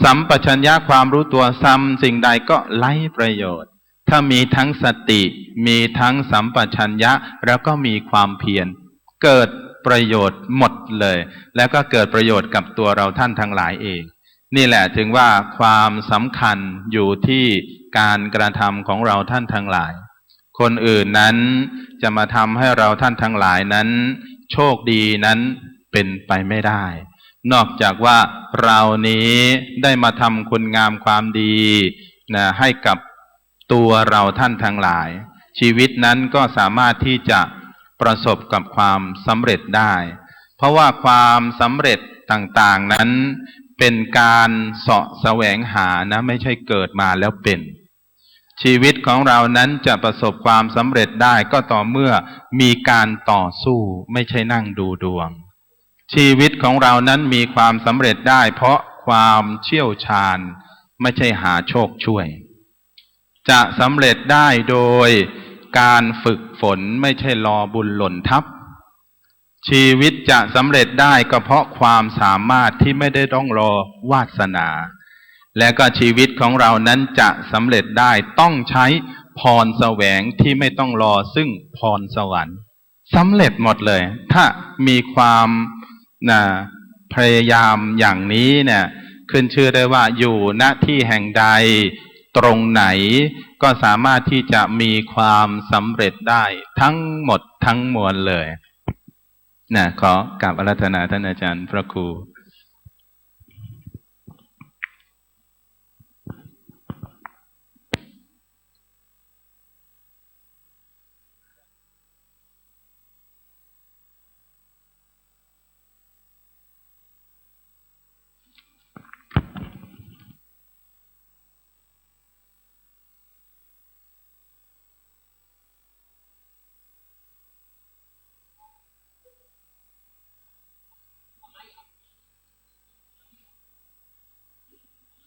สัมปชัญญะความรู้ตัวซ้ำสิ่งใดก็ไร้ประโยชน์ถ้ามีทั้งสติมีทั้งสัมปชัญญะแล้วก็มีความเพียรเกิดประโยชน์หมดเลยแล้วก็เกิดประโยชน์กับตัวเราท่านทั้งหลายเองนี่แหละถึงว่าความสำคัญอยู่ที่การกระทำของเราท่านทั้งหลายคนอื่นนั้นจะมาทำให้เราท่านทั้งหลายนั้นโชคดีนั้นเป็นไปไม่ได้นอกจากว่าเรานี้ได้มาทำคุณงามความดีนะให้กับตัวเราท่านทั้งหลายชีวิตนั้นก็สามารถที่จะประสบกับความสำเร็จได้เพราะว่าความสำเร็จต่างๆนั้นเป็นการเสาะแสวงหานะไม่ใช่เกิดมาแล้วเป็นชีวิตของเรานั้นจะประสบความสำเร็จได้ก็ต่อเมื่อมีการต่อสู้ไม่ใช่นั่งดูดวงชีวิตของเรานั้นมีความสำเร็จได้เพราะความเชี่ยวชาญไม่ใช่หาโชคช่วยจะสำเร็จได้โดยการฝึกฝนไม่ใช่รอบุญหล่นทับชีวิตจะสำเร็จได้ก็เพราะความสามารถที่ไม่ได้ต้องรอวาสนาและก็ชีวิตของเรานั้นจะสำเร็จได้ต้องใช้พรแสวงที่ไม่ต้องรอซึ่งพรสวรรค์สำเร็จหมดเลยถ้ามีความพยายามอย่างนี้เนี่ยขึ้นชื่อได้ว่าอยู่ณที่แห่งใดตรงไหนก็สามารถที่จะมีความสำเร็จได้ทั้งหมดทั้งมวลเลยขอกราบอาราธนาท่านอาจารย์พระครู